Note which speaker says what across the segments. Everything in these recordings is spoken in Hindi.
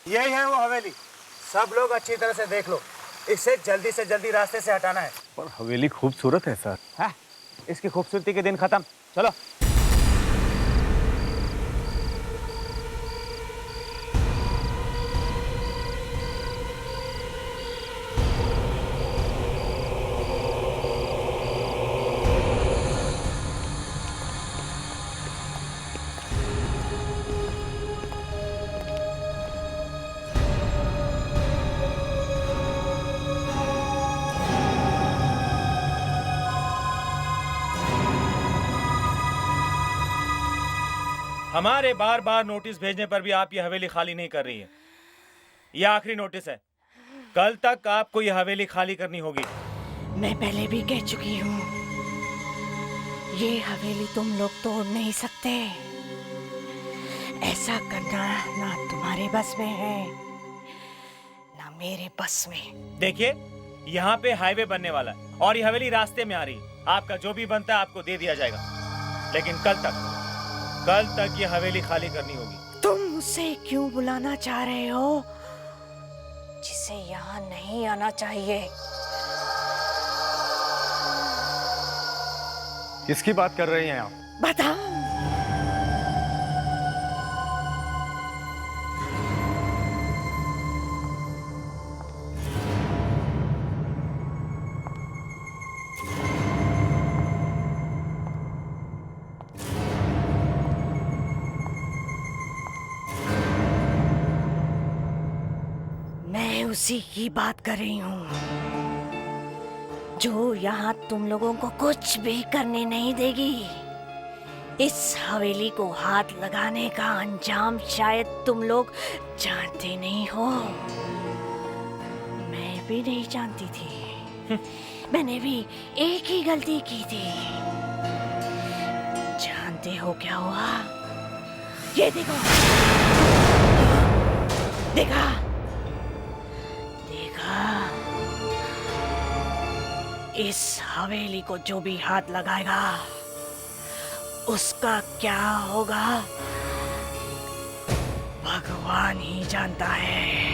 Speaker 1: यही है वो हवेली। सब लोग अच्छी तरह से देख लो, इसे जल्दी से जल्दी रास्ते से हटाना है।
Speaker 2: पर हवेली खूबसूरत है सर।
Speaker 1: हाँ, इसकी खूबसूरती के दिन खत्म। चलो।
Speaker 3: हमारे बार बार नोटिस भेजने पर भी आप ये हवेली खाली नहीं कर रही है। ये आखिरी नोटिस है। कल तक आपको ये हवेली खाली करनी होगी।
Speaker 4: मैं पहले भी कह चुकी हूँ, ये हवेली तुम लोग तोड़ नहीं सकते। ऐसा करना ना तुम्हारे बस में है, ना मेरे बस में।
Speaker 3: देखिए, यहाँ पे हाईवे बनने वाला है और ये हवेली रास्ते में आ रही है। आपका जो भी बनता है आपको दे दिया जाएगा, लेकिन कल तक ये हवेली खाली करनी होगी।
Speaker 4: तुम उसे क्यों बुलाना चाह रहे हो जिसे यहाँ नहीं आना चाहिए?
Speaker 2: किसकी बात कर रही हैं आप?
Speaker 4: बताओ। मैं उसी की बात कर रही हूँ जो यहाँ तुम लोगों को कुछ भी करने नहीं देगी। इस हवेली को हाथ लगाने का अंजाम शायद तुम लोग जानते नहीं हो। मैं भी नहीं जानती थी। मैंने भी एक ही गलती की थी। जानते हो क्या हुआ? ये देखो, देखा? इस हवेली को जो भी हाथ लगाएगा उसका क्या होगा भगवान ही जानता है।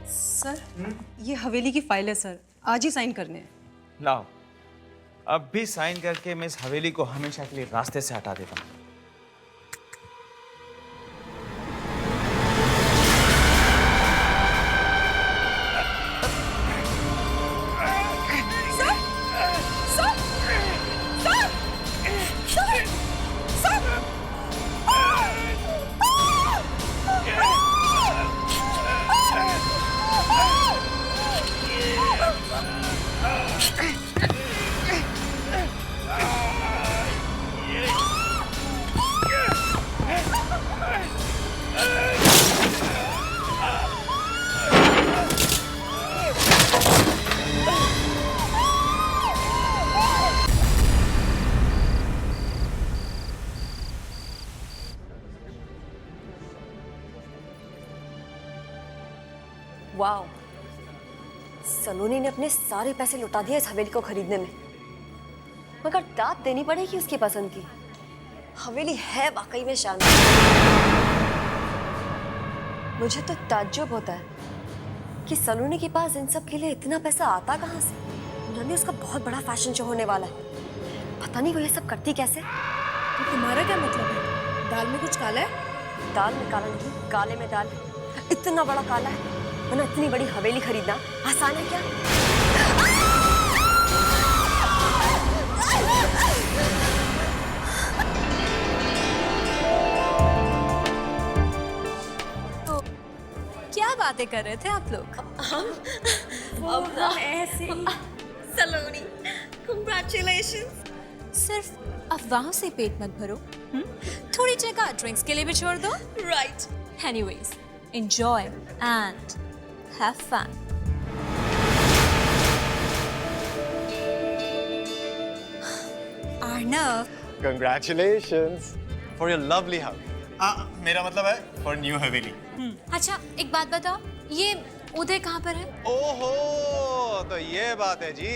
Speaker 5: सर, ये हवेली की फाइल है सर, आज ही साइन करने हैं।
Speaker 6: लाओ, अब भी साइन करके मैं इस हवेली को हमेशा के लिए रास्ते से हटा देता हूँ।
Speaker 7: वाओ, सलोनी ने अपने सारे पैसे लुटा दिए इस हवेली को खरीदने में, मगर दाद देनी पड़ेगी उसकी पसंद की। हवेली है वाकई में शानदार। मुझे तो ताज्जुब होता है कि सलोनी के पास इन सब के लिए इतना पैसा आता कहाँ से। उन्होंने उसका बहुत बड़ा फैशन शो होने वाला है, पता नहीं वो ये सब करती कैसे।
Speaker 5: तो तुम्हारा क्या मतलब है? दाल में कुछ काला है?
Speaker 7: दाल में काला नहीं, काले में दाल है। इतना बड़ा काला है, वरना इतनी बड़ी हवेली खरीदना आसान है क्या?
Speaker 5: तो क्या बातें कर रहे थे आप लोग?
Speaker 7: हम ऐसे ही। सलोनी, congratulations।
Speaker 5: सिर्फ अफवाहों से पेट मत भरो, थोड़ी जगह ड्रिंक्स के लिए भी छोड़ दो।
Speaker 7: Right।
Speaker 5: Anyways, enjoy and have fun. Arnav,
Speaker 2: Congratulations
Speaker 6: For your lovely house.
Speaker 8: मेरा मतलब है फॉर न्यू हवेली।
Speaker 5: अच्छा एक बात बताओ, ये उदय कहाँ पर है?
Speaker 8: ओहो, तो ये बात है जी,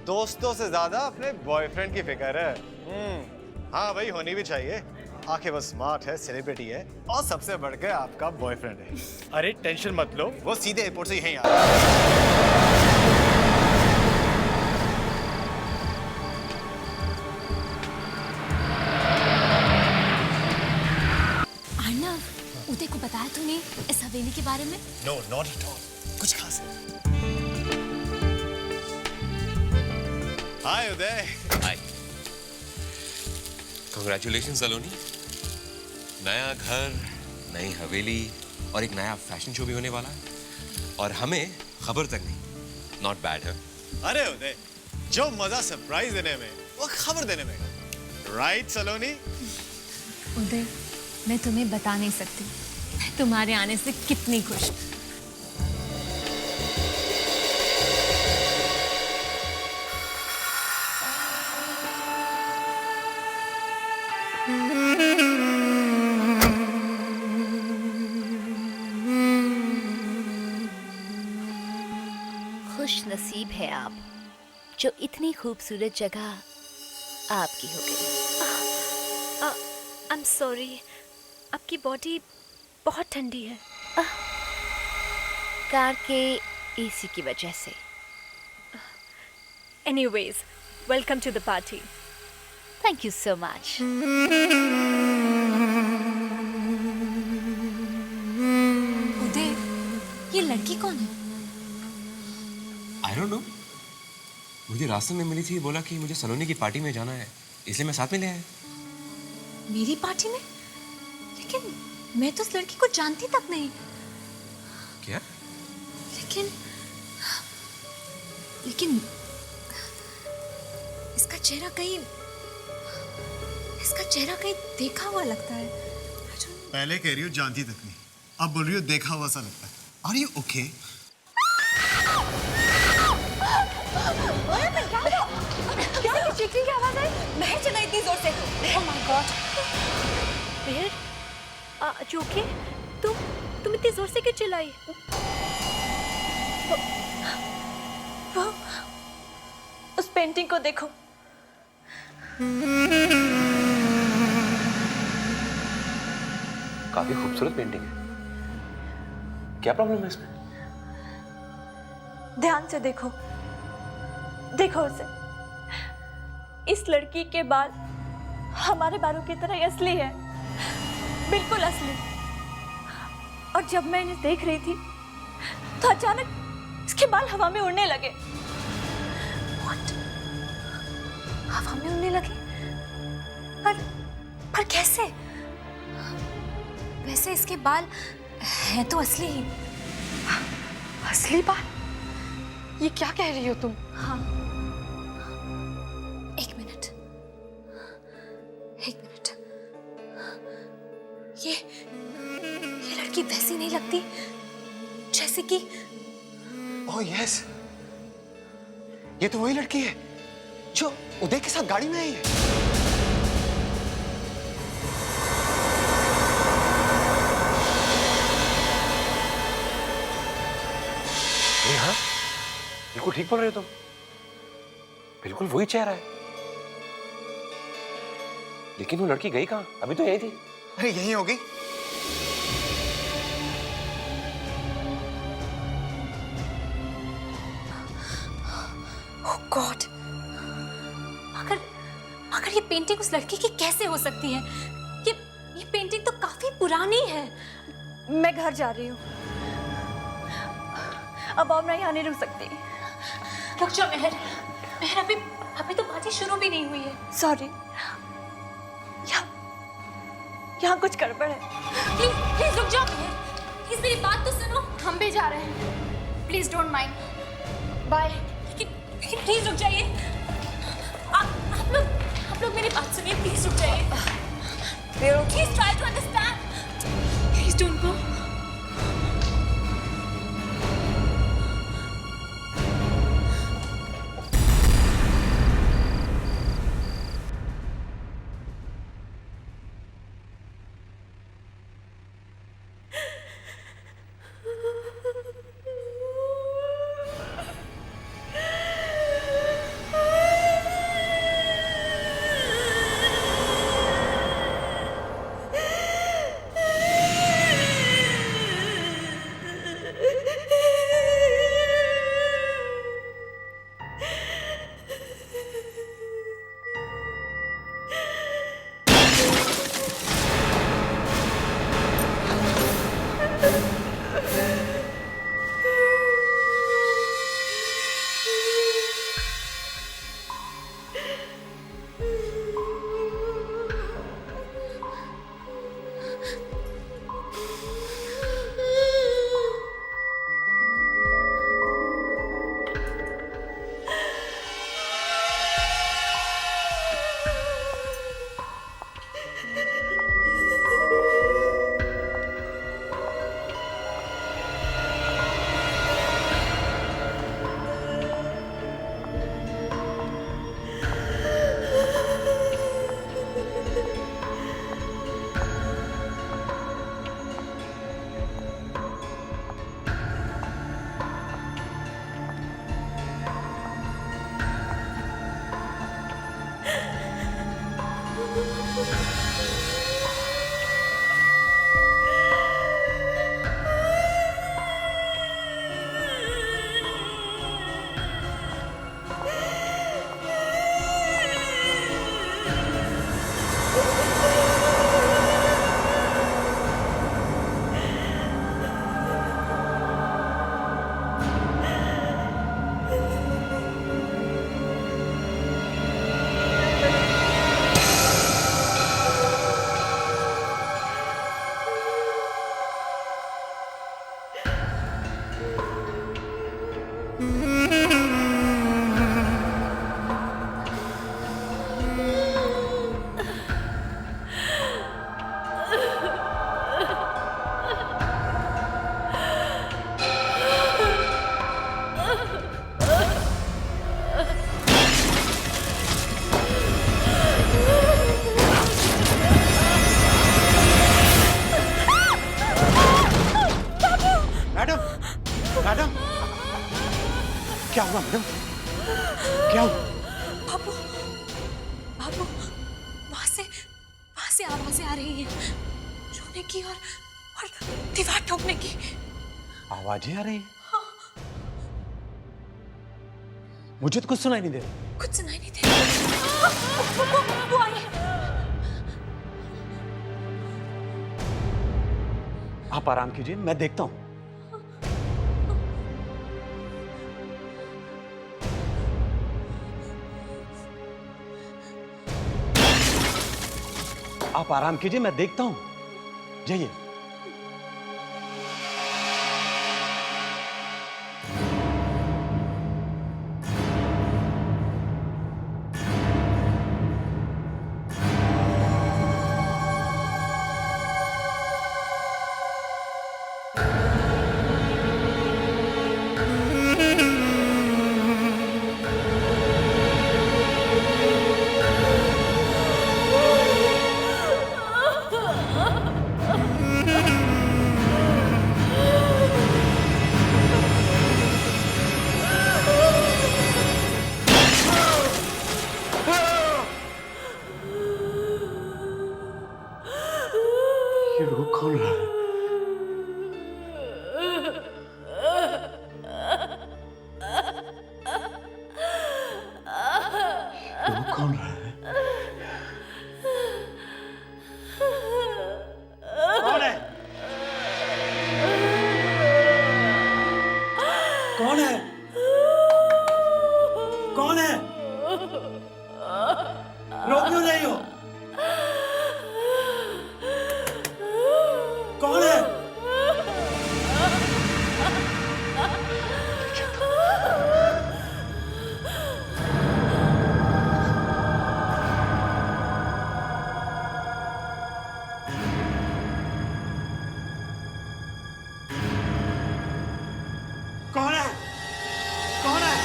Speaker 8: दोस्तों से ज्यादा अपने बॉयफ्रेंड की फिक्र है। हाँ भाई, होनी भी चाहिए। आखिर वो स्मार्ट है, सेलिब्रिटी है और सबसे बढ़कर आपका बॉयफ्रेंड है।
Speaker 2: अरे टेंशन मत लो,
Speaker 8: वो सीधे एयरपोर्ट से यहीं आ रहा है।
Speaker 5: अर्णव, उदय को बताया तूने इस हवेली के बारे में?
Speaker 8: नो, नॉट एट ऑल, कुछ खास है। हाय उदय।
Speaker 9: हाय। कांग्रेचुलेशन सलोनी। नया घर, नई हवेली और एक नया फैशन शो भी होने वाला है और हमें खबर तक नहीं। नॉट बैड है।
Speaker 8: अरे उदय, जो मजा सरप्राइज देने में वो खबर देने में, राइट सलोनी?
Speaker 5: उदय, मैं तुम्हें बता नहीं सकती मैं तुम्हारे आने से कितनी खुश हूँ।
Speaker 4: खुश नसीब है आप जो इतनी खूबसूरत जगह आपकी हो गई। आई एम सॉरी, आपकी बॉडी बहुत ठंडी है। कार के एसी की वजह से। Anyways, welcome to the party. Thank you so much.
Speaker 5: Uday, ये लड़की कौन है?
Speaker 9: I don't know. मुझे रास्ते में मिली थी, बोला कि मुझे सलोनी की पार्टी में जाना है, इसलिए मैं साथ में ले आया।
Speaker 5: मेरी पार्टी में? लेकिन मैं तो उस लड़की को जानती तक नहीं।
Speaker 9: क्या?
Speaker 5: लेकिन इसका चेहरा कहीं देखा हुआ लगता है।
Speaker 8: पहले कह रही हो जानती तक नहीं, अब बोल रही हो देखा हुआ सा लगता है। Are you okay?
Speaker 7: चीखने की आवाज आई, महर चला इतनी जोर से। Oh my God.
Speaker 4: महर, जोके, तुम इतनी जोर से क्यों चिल्लाई? वो उस पेंटिंग को देखो।
Speaker 9: काफी खूबसूरत पेंटिंग है। क्या प्रॉब्लम है इसमें?
Speaker 4: ध्यान से देखो, देखो उसे। इस लड़की के बाल हमारे बालों की तरह असली है, बिल्कुल असली। और जब मैं इन्हें देख रही थी तो अचानक इसके बाल हवा में उड़ने लगे। What? हवा में उड़ने लगे? पर कैसे?
Speaker 5: वैसे इसके बाल हैं तो असली ही।
Speaker 7: असली बाल? ये क्या कह रही हो तुम?
Speaker 5: हाँ, एक मिनट। ये लड़की वैसी नहीं लगती जैसे कि।
Speaker 8: ओह यस, ये तो वही लड़की है जो उदय के साथ गाड़ी में आई है।
Speaker 9: हाँ, बिल्कुल ठीक बोल रहे हो तुम। बिल्कुल वही चेहरा है। लेकिन वो लड़की गई कहाँ? अभी तो यही थी।
Speaker 8: अरे यही होगी।
Speaker 5: ओह गॉड, मगर ये पेंटिंग उस लड़की की कैसे हो सकती है? ये पेंटिंग तो काफी पुरानी है।
Speaker 4: मैं घर जा रही हूँ, अब और मैं यहाँ नहीं रुक सकती।
Speaker 5: रुक जाओ महर, अभी तो पार्टी शुरू भी नहीं हुई है।
Speaker 4: सॉरी, यहाँ कुछ गड़बड़ है।
Speaker 5: प्लीज रुक जाओ महर, प्लीज मेरी बात तो सुनो। हम भी जा रहे हैं, प्लीज डोंट माइंड। बाय। लेकिन प्लीज रुक जाइए। आप लोग मेरी बात सुनिए, प्लीज रुक जाइए। Please try to understand. Please don't go.
Speaker 1: Madam, madam, क्या हुआ मैडम? क्या हुआ?
Speaker 5: बाबू बाबू वहां से आवाजें आ रही हैं, रोने की और दीवार ठोकने की।
Speaker 1: आवाजें आ रही हैं? मुझे तो कुछ सुनाई नहीं दे रहा।
Speaker 5: कुछ सुनाई नहीं दे रहा। वो आई है।
Speaker 1: आप आराम कीजिए, मैं देखता हूं। आप आराम कीजिए, मैं देखता हूं। जाइए। ये रो कौन रहा है? ये रो कौन रहा है? कौन है? कौन है? कौन है? रो क्यों रही हो? कौन है? कौन है? कौन है?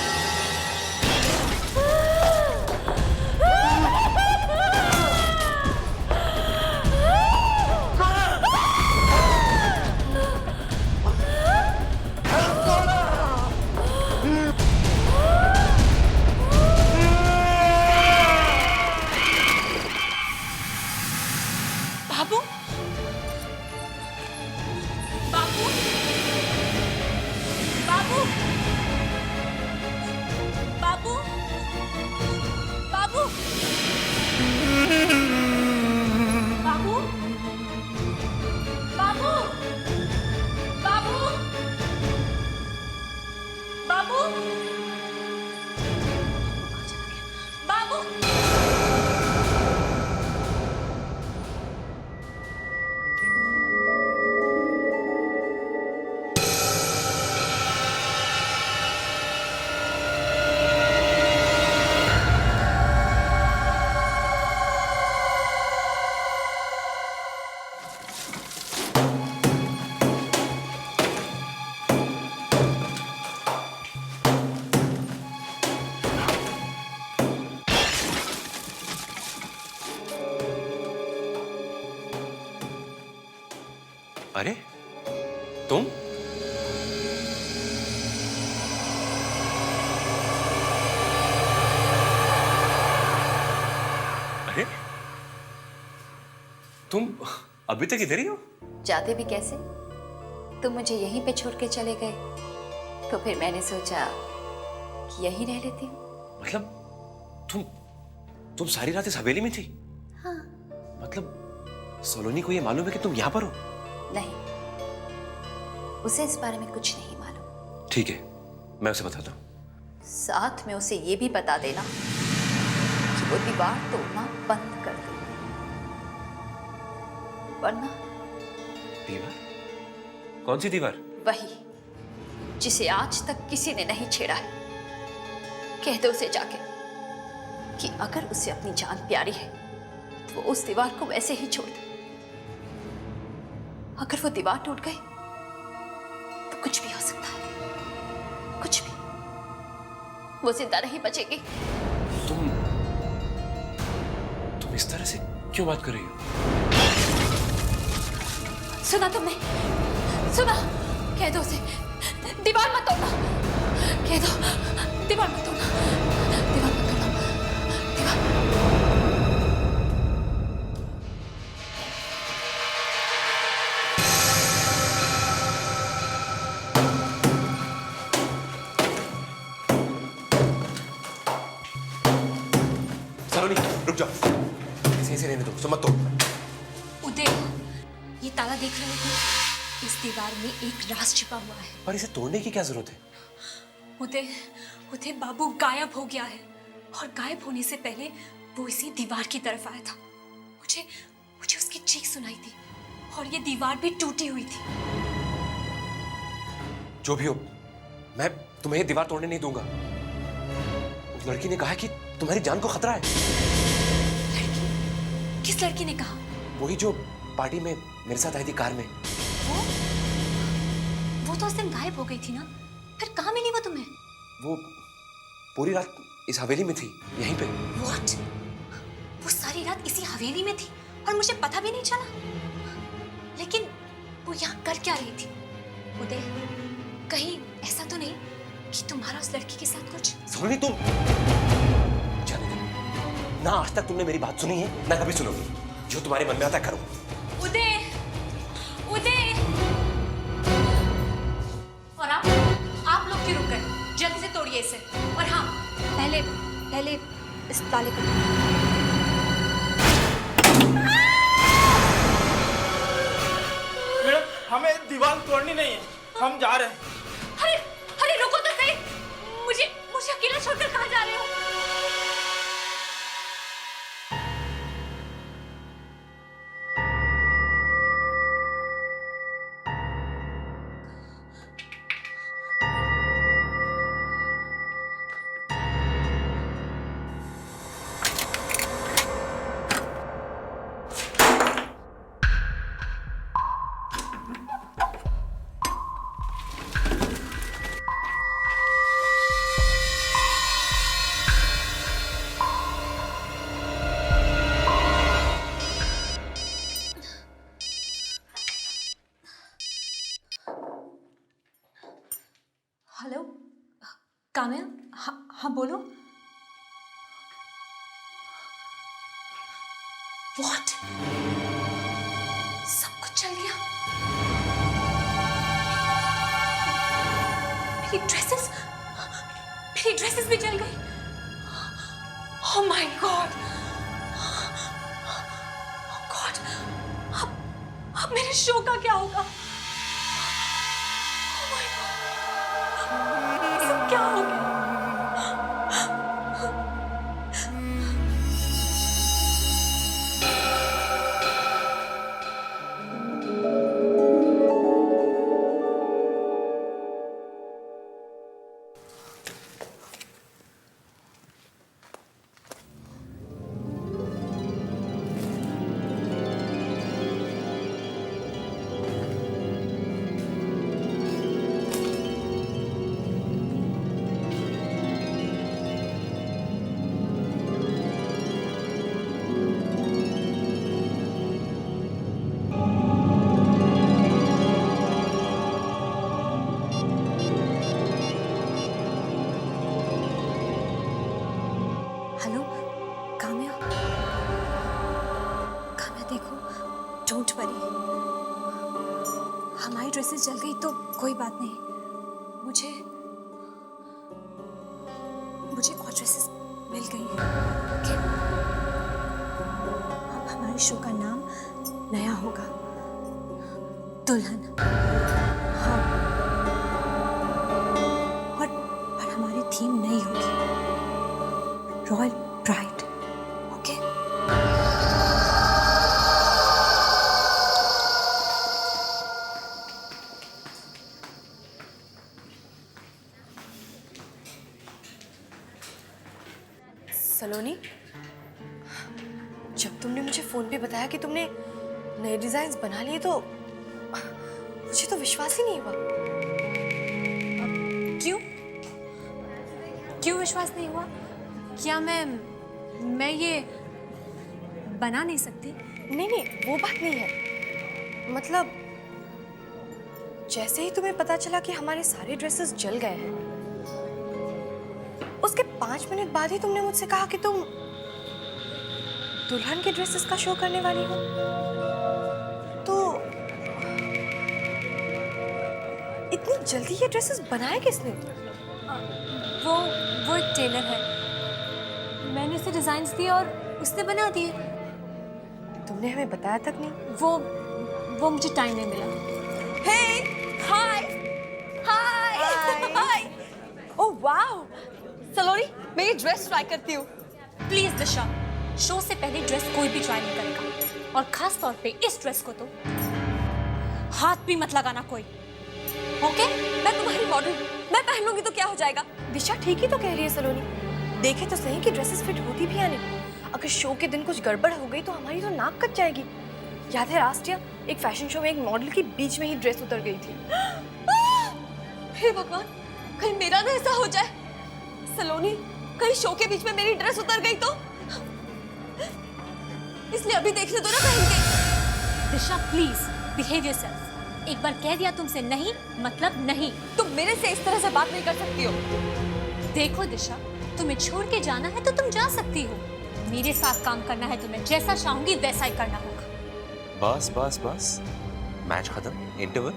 Speaker 5: बाबू बाबू बाबू बाबू बाबू बाबू बाबू बाबू बाबू बाबू।
Speaker 9: अरे तुम? अरे तुम अभी तक इधर ही हो?
Speaker 10: जाते भी कैसे? तुम मुझे यहीं पे छोड़ के चले गए, तो फिर मैंने सोचा कि यहीं रह लेती हूँ।
Speaker 9: मतलब तुम सारी रात इस हवेली में थी?
Speaker 10: हाँ।
Speaker 9: मतलब सलोनी को ये मालूम है कि तुम यहाँ पर हो?
Speaker 10: नहीं, उसे इस बारे में कुछ नहीं मालूम।
Speaker 9: ठीक है, मैं उसे बताता हूँ।
Speaker 10: साथ में उसे ये भी बता देना कि वो दीवार तोड़ना बंद कर दे, वरना
Speaker 9: दीवार? कौन सी दीवार?
Speaker 10: वही जिसे आज तक किसी ने नहीं छेड़ा है। कह दो उसे जाके कि अगर उसे अपनी जान प्यारी है तो वो उस दीवार को वैसे ही छोड़ दे। अगर वो दीवार टूट गई तो कुछ भी हो सकता है, कुछ भी। वो जिंदा नहीं बचेगी।
Speaker 9: तुम इस तरह से क्यों बात कर रही हो?
Speaker 10: सुना तुमने? सुना? कह दो उसे दीवार मत तोड़ना। कह दो दीवार मत तोड़ना, दीवार मत तोड़ना, दीवार।
Speaker 9: सलोनी रुक जाओ, इसे ऐसे रहने दो, सब मत तोड़।
Speaker 5: उदय, ये ताला देख रहे हो? इस दीवार में एक राज छिपा हुआ है।
Speaker 9: पर इसे तोड़ने की क्या जरूरत है?
Speaker 5: उदय, उदय बाबू गायब हो गया है, और गायब होने से पहले वो इसी दीवार की तरफ आया था। मुझे मुझे उसकी चीख सुनाई थी, और ये दीवार भी टूटी हुई थी।
Speaker 9: जो भी हो, मैं तुम्हें ये दीवार तोड़ने नहीं दूंगा। उस लड़की ने कहा कि तुम्हारी जान को खतरा है।
Speaker 5: लड़की? किस लड़की ने कहा?
Speaker 9: वही जो पार्टी में मेरे साथ आई थी कार में।
Speaker 5: वो तो उस दिन गायब हो गई थी ना, फिर कहाँ मिली वो तुम्हें?
Speaker 9: वो पूरी रात इस हवेली में थी, यहीं पे।
Speaker 5: What? वो सारी रात इसी हवेली में थी और मुझे पता भी नहीं चला। लेकिन वो यहाँ कर क्या रही थी? उदय, कहीं ऐसा तो नहीं कि तुम्हारा उस लड़की के साथ कुछ?
Speaker 9: सलोनी तुम जाने दो। ना आज तक तुमने मेरी बात सुनी है, ना कभी सुनोगी। जो तुम्हारे मन में आता है करो।
Speaker 5: उदय, उदय! और आप लोग क्यों रुक गए? जल्दी से तोड़िए इसे। और हाँ, पहले इस ताले को।
Speaker 3: मैडम, हमें दीवार तोड़नी नहीं है, हम जा रहे हैं।
Speaker 5: अरे अरे रुको तो सही, मुझे अकेला छोड़कर कहाँ जा रहे हो? हेलो काम्या, हाँ बोलो। व्हाट? सब कुछ चल गया? मेरी ड्रेसेस भी जल गई। ओह माय गॉड, अब मेरे शो का क्या होगा? ओह माय गॉड, ये सब क्या हो गया? डोंट वरी, हमारी ड्रेसेस जल गई तो कोई बात नहीं, मुझे और ड्रेसेस मिल गई हैं। ओके, अब हमारे शो का नाम नया होगा, दुल्हन। हाँ, और हमारी थीम नई होगी, रॉयल ब्राइड। ओके,
Speaker 7: सलोनी, जब तुमने मुझे फोन पे बताया कि तुमने नए डिजाइन्स बना लिए तो मुझे तो विश्वास ही नहीं हुआ।
Speaker 5: क्यों विश्वास नहीं हुआ? क्या मैं ये बना नहीं सकती?
Speaker 7: नहीं, वो बात नहीं है। मतलब जैसे ही तुम्हें पता चला कि हमारे सारे ड्रेसेस जल गए हैं, उसके 5 मिनट बाद ही तुमने मुझसे कहा कि तुम दुल्हन के ड्रेसेस का शो करने वाली हो। तो इतनी जल्दी ये ड्रेसेस बनाए किसने?
Speaker 5: वो एक टेलर है, मैंने उसे डिजाइन्स दिए और उसने बना दिए।
Speaker 7: तुमने हमें बताया तक नहीं।
Speaker 5: वो मुझे टाइम नहीं मिला।
Speaker 7: हाय ओह वाओ, सलोनी मैं ये ड्रेस ट्राई करती हूँ।
Speaker 5: प्लीज दिशा, शो से पहले ड्रेस कोई भी ट्राई नहीं करेगा, और खास तौर पे इस ड्रेस को तो हाथ भी मत लगाना कोई।
Speaker 7: ओके, मैं तुम्हारी मॉडल, मैं पहनूंगी तो क्या हो जाएगा? दिशा ठीक ही तो कह रही है सलोनी, देखे तो सही कि ड्रेसेस फिट होती भी या नहीं। अगर शो के दिन कुछ गड़बड़ हो गई तो हमारी तो नाक कट जाएगी। याद है लास्ट ईयर एक फैशन शो में एक मॉडल की बीच में ही ड्रेस उतर गई थी। हे भगवान, कहीं मेरा ना ऐसा हो जाए। सलोनी, कहीं शो के बीच में मेरी ड्रेस उतर गई तो? इसलिए अभी देखने दो ना पहन के।
Speaker 5: दिशा प्लीज बिहेव योरसेल्फ। एक बार कह दिया तुमसे नहीं मतलब नहीं।
Speaker 7: तुम मेरे से इस तरह से बात नहीं कर सकती हो।
Speaker 5: देखो दिशा, तुम्हें छोड़ के जाना है तो तुम जा सकती हो, मेरे साथ काम करना है तुम्हें जैसा चाहूंगी वैसा ही करना होगा।
Speaker 9: बस मैच खत्म, इंटरवल।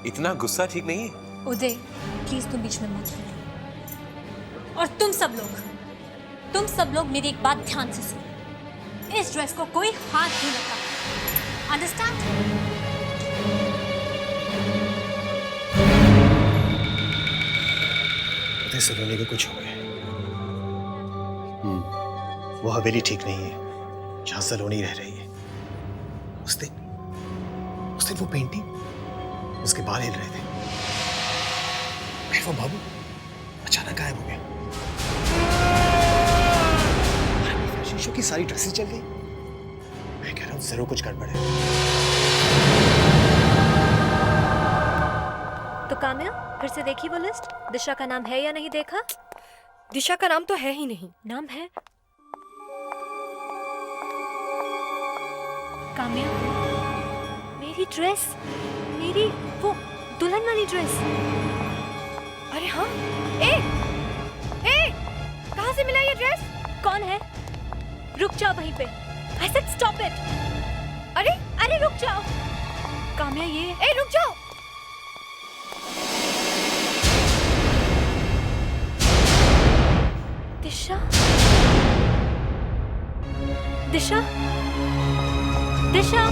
Speaker 9: इतना गुस्सा ठीक नहीं है।
Speaker 5: उदय प्लीज तुम बीच में मत बोलो, और तुम सब लोग मेरी एक बात ध्यान से सुनो, इस ड्रेस को कोई हाथ नहीं लगा, अंडरस्टैंड?
Speaker 8: सलोनी को कुछ हो गया। वो हवेली ठीक नहीं है जहां सलोनी रह रही है। उस दिन वो पेंटिंग, उसके बाल हिल रहे थे, फिर वो बाबू अचानक गायब हो गया। फैशन शो की सारी ड्रेसेस चल गई। मैं कह रहा हूं जरूर कुछ गड़बड़ है।
Speaker 4: तो काम्या, फिर से देखी वो लिस्ट? दिशा का नाम है या नहीं देखा?
Speaker 7: दिशा का नाम तो है ही नहीं।
Speaker 4: नाम है काम्या। मेरी ड्रेस, मेरी वो दुल्हन वाली ड्रेस।
Speaker 7: अरे हाँ, कहाँ से मिला ये ड्रेस?
Speaker 4: कौन है? रुक जाओ वहीं पे। I said stop it. अरे रुक जाओ काम्या, ये
Speaker 7: रुक जाओ।
Speaker 4: दिशा, दिशा, दिशा।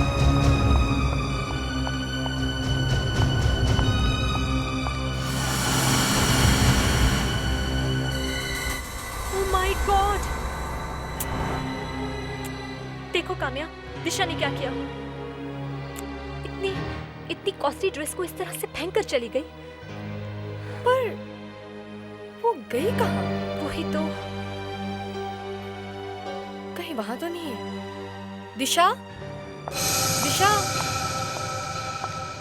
Speaker 4: Oh my God! देखो काम्या, दिशा ने क्या किया। इतनी कॉस्टली ड्रेस को इस तरह से फेंक कर चली गई।
Speaker 7: पर वो गई कहाँ?
Speaker 4: वही तो।
Speaker 7: कहीं वहां तो नहीं है। दिशा, दिशा,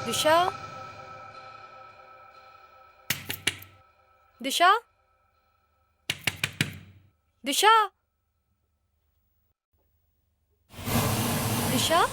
Speaker 7: दिशा, दिशा, दिशा, दिशा।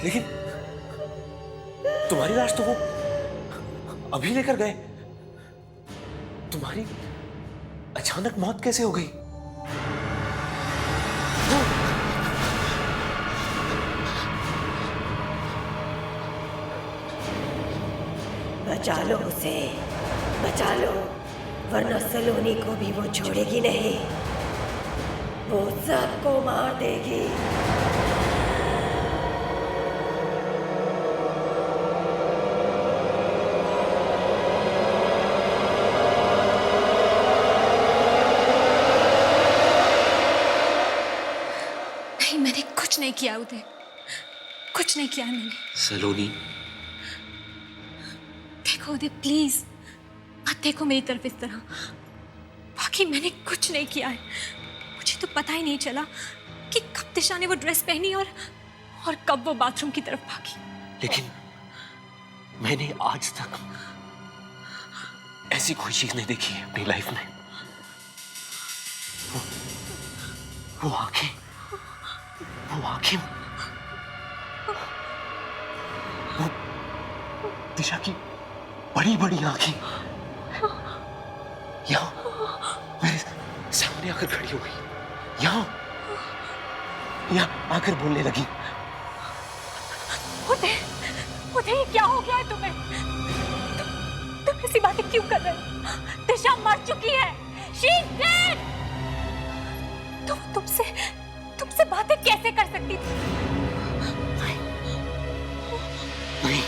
Speaker 9: लेकिन तुम्हारी लाश तो वो अभी लेकर गए। तुम्हारी अचानक मौत कैसे हो गई?
Speaker 7: बचा लो उसे, बचा लो, वरना सलोनी को भी वो छोड़ेगी नहीं, वो सबको मार देगी।
Speaker 5: नहीं, मैंने कुछ नहीं किया उदय, कुछ नहीं किया मैंने।
Speaker 9: सलोनी,
Speaker 5: देखो उदय प्लीज मत देखो मेरी तरफ इस तरह। बाकी मैंने कुछ नहीं किया है। मुझे तो पता ही नहीं चला कि कब दिशा ने वो ड्रेस पहनी और कब वो बाथरूम की तरफ भागी।
Speaker 9: लेकिन मैंने आज तक ऐसी कोई चीज नहीं देखी है अपनी लाइफ में। वो आंखें, वो दिशा की बड़ी बड़ी आंखें यहाँ मेरे सामने आकर खड़ी हो गई, यहाँ आकर बोलने लगी।
Speaker 5: उदय, ये क्या हो गया है तुम्हें? तुम ऐसी बातें क्यों कर रहे हो? दिशा मर चुकी है। She is dead! तुमसे बातें कैसे कर सकती थी?
Speaker 9: नहीं,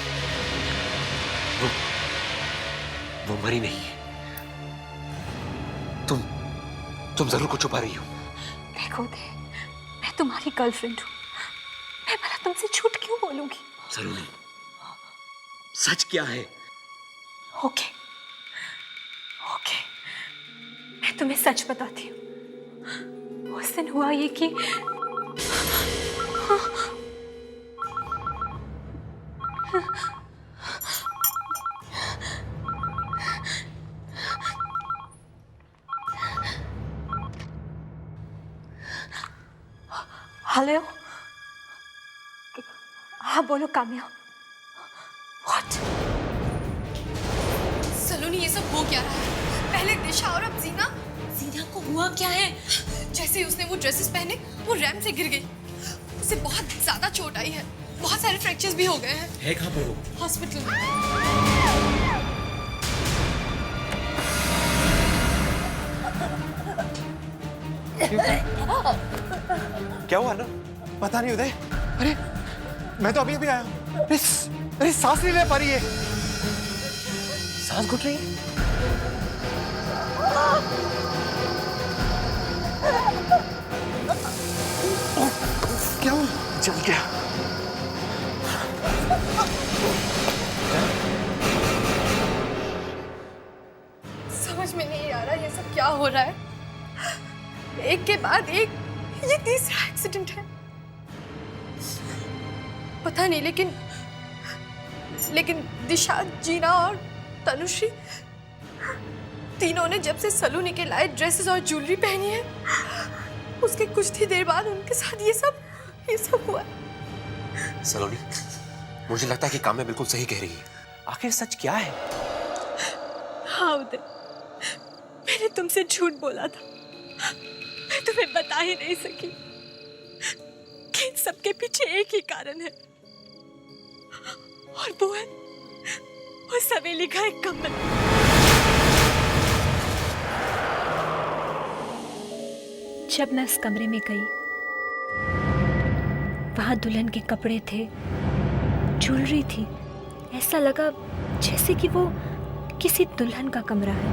Speaker 9: वो मरी नहीं है। तुम जरूर कुछ छुपा रही हो।
Speaker 5: देखो उदय, मैं तुम्हारी गर्लफ्रेंड हूँ। मैं भला तुमसे झूठ क्यों बोलूंगी?
Speaker 9: सलोनी, सच क्या है?
Speaker 5: ओके, मैं तुम्हें सच बताती हूँ। उस दिन हुआ ये कि हेलो, हाँ बोलो काम्या। व्हाट?
Speaker 10: सलोनी, ये सब हो क्या रहा है? पहले दिशा और अब जीना को हुआ क्या है? जैसे ही उसने वो ड्रेसेस पहने वो रैंप से गिर गई। उसे बहुत ज्यादा चोट आई है, बहुत सारे फ्रैक्चर्स भी हो गए हैं।
Speaker 9: है कहाँ पर वो?
Speaker 10: हॉस्पिटल में।
Speaker 9: क्या हुआ ना?
Speaker 8: पता नहीं उदय। अरे मैं तो अभी आया हूँ। अरे सांस नहीं ले पा रही है।
Speaker 9: सांस घुट रही है?
Speaker 8: क्या हुआ?
Speaker 9: जल गया।
Speaker 10: समझ में नहीं आ रहा ये सब क्या हो रहा है। एक के बाद एक ये तीसरा एक्सीडेंट है। पता नहीं, लेकिन दिशा, जीना और तनुश्री तीनों ने जब से सलोनी के लाए ड्रेसेस और ज्वेलरी पहनी है, उसके कुछ ही देर बाद उनके साथ ये सब हुआ।
Speaker 9: सलोनी, मुझे लगता है कि काम्या बिल्कुल सही कह रही है। आखिर सच क्या है?
Speaker 5: हाँ उदय, मैंने तुमसे झूठ बोला था। मैं तुम्हें बता ही नहीं सकी कि इन सबके पीछे एक ही कारण है, और वो है उस हवेली का एक कमरा। जब मैं उस कमरे में गई, वहां दुल्हन के कपड़े थे, ज्वेलरी थी। ऐसा लगा जैसे कि वो किसी दुल्हन का कमरा है।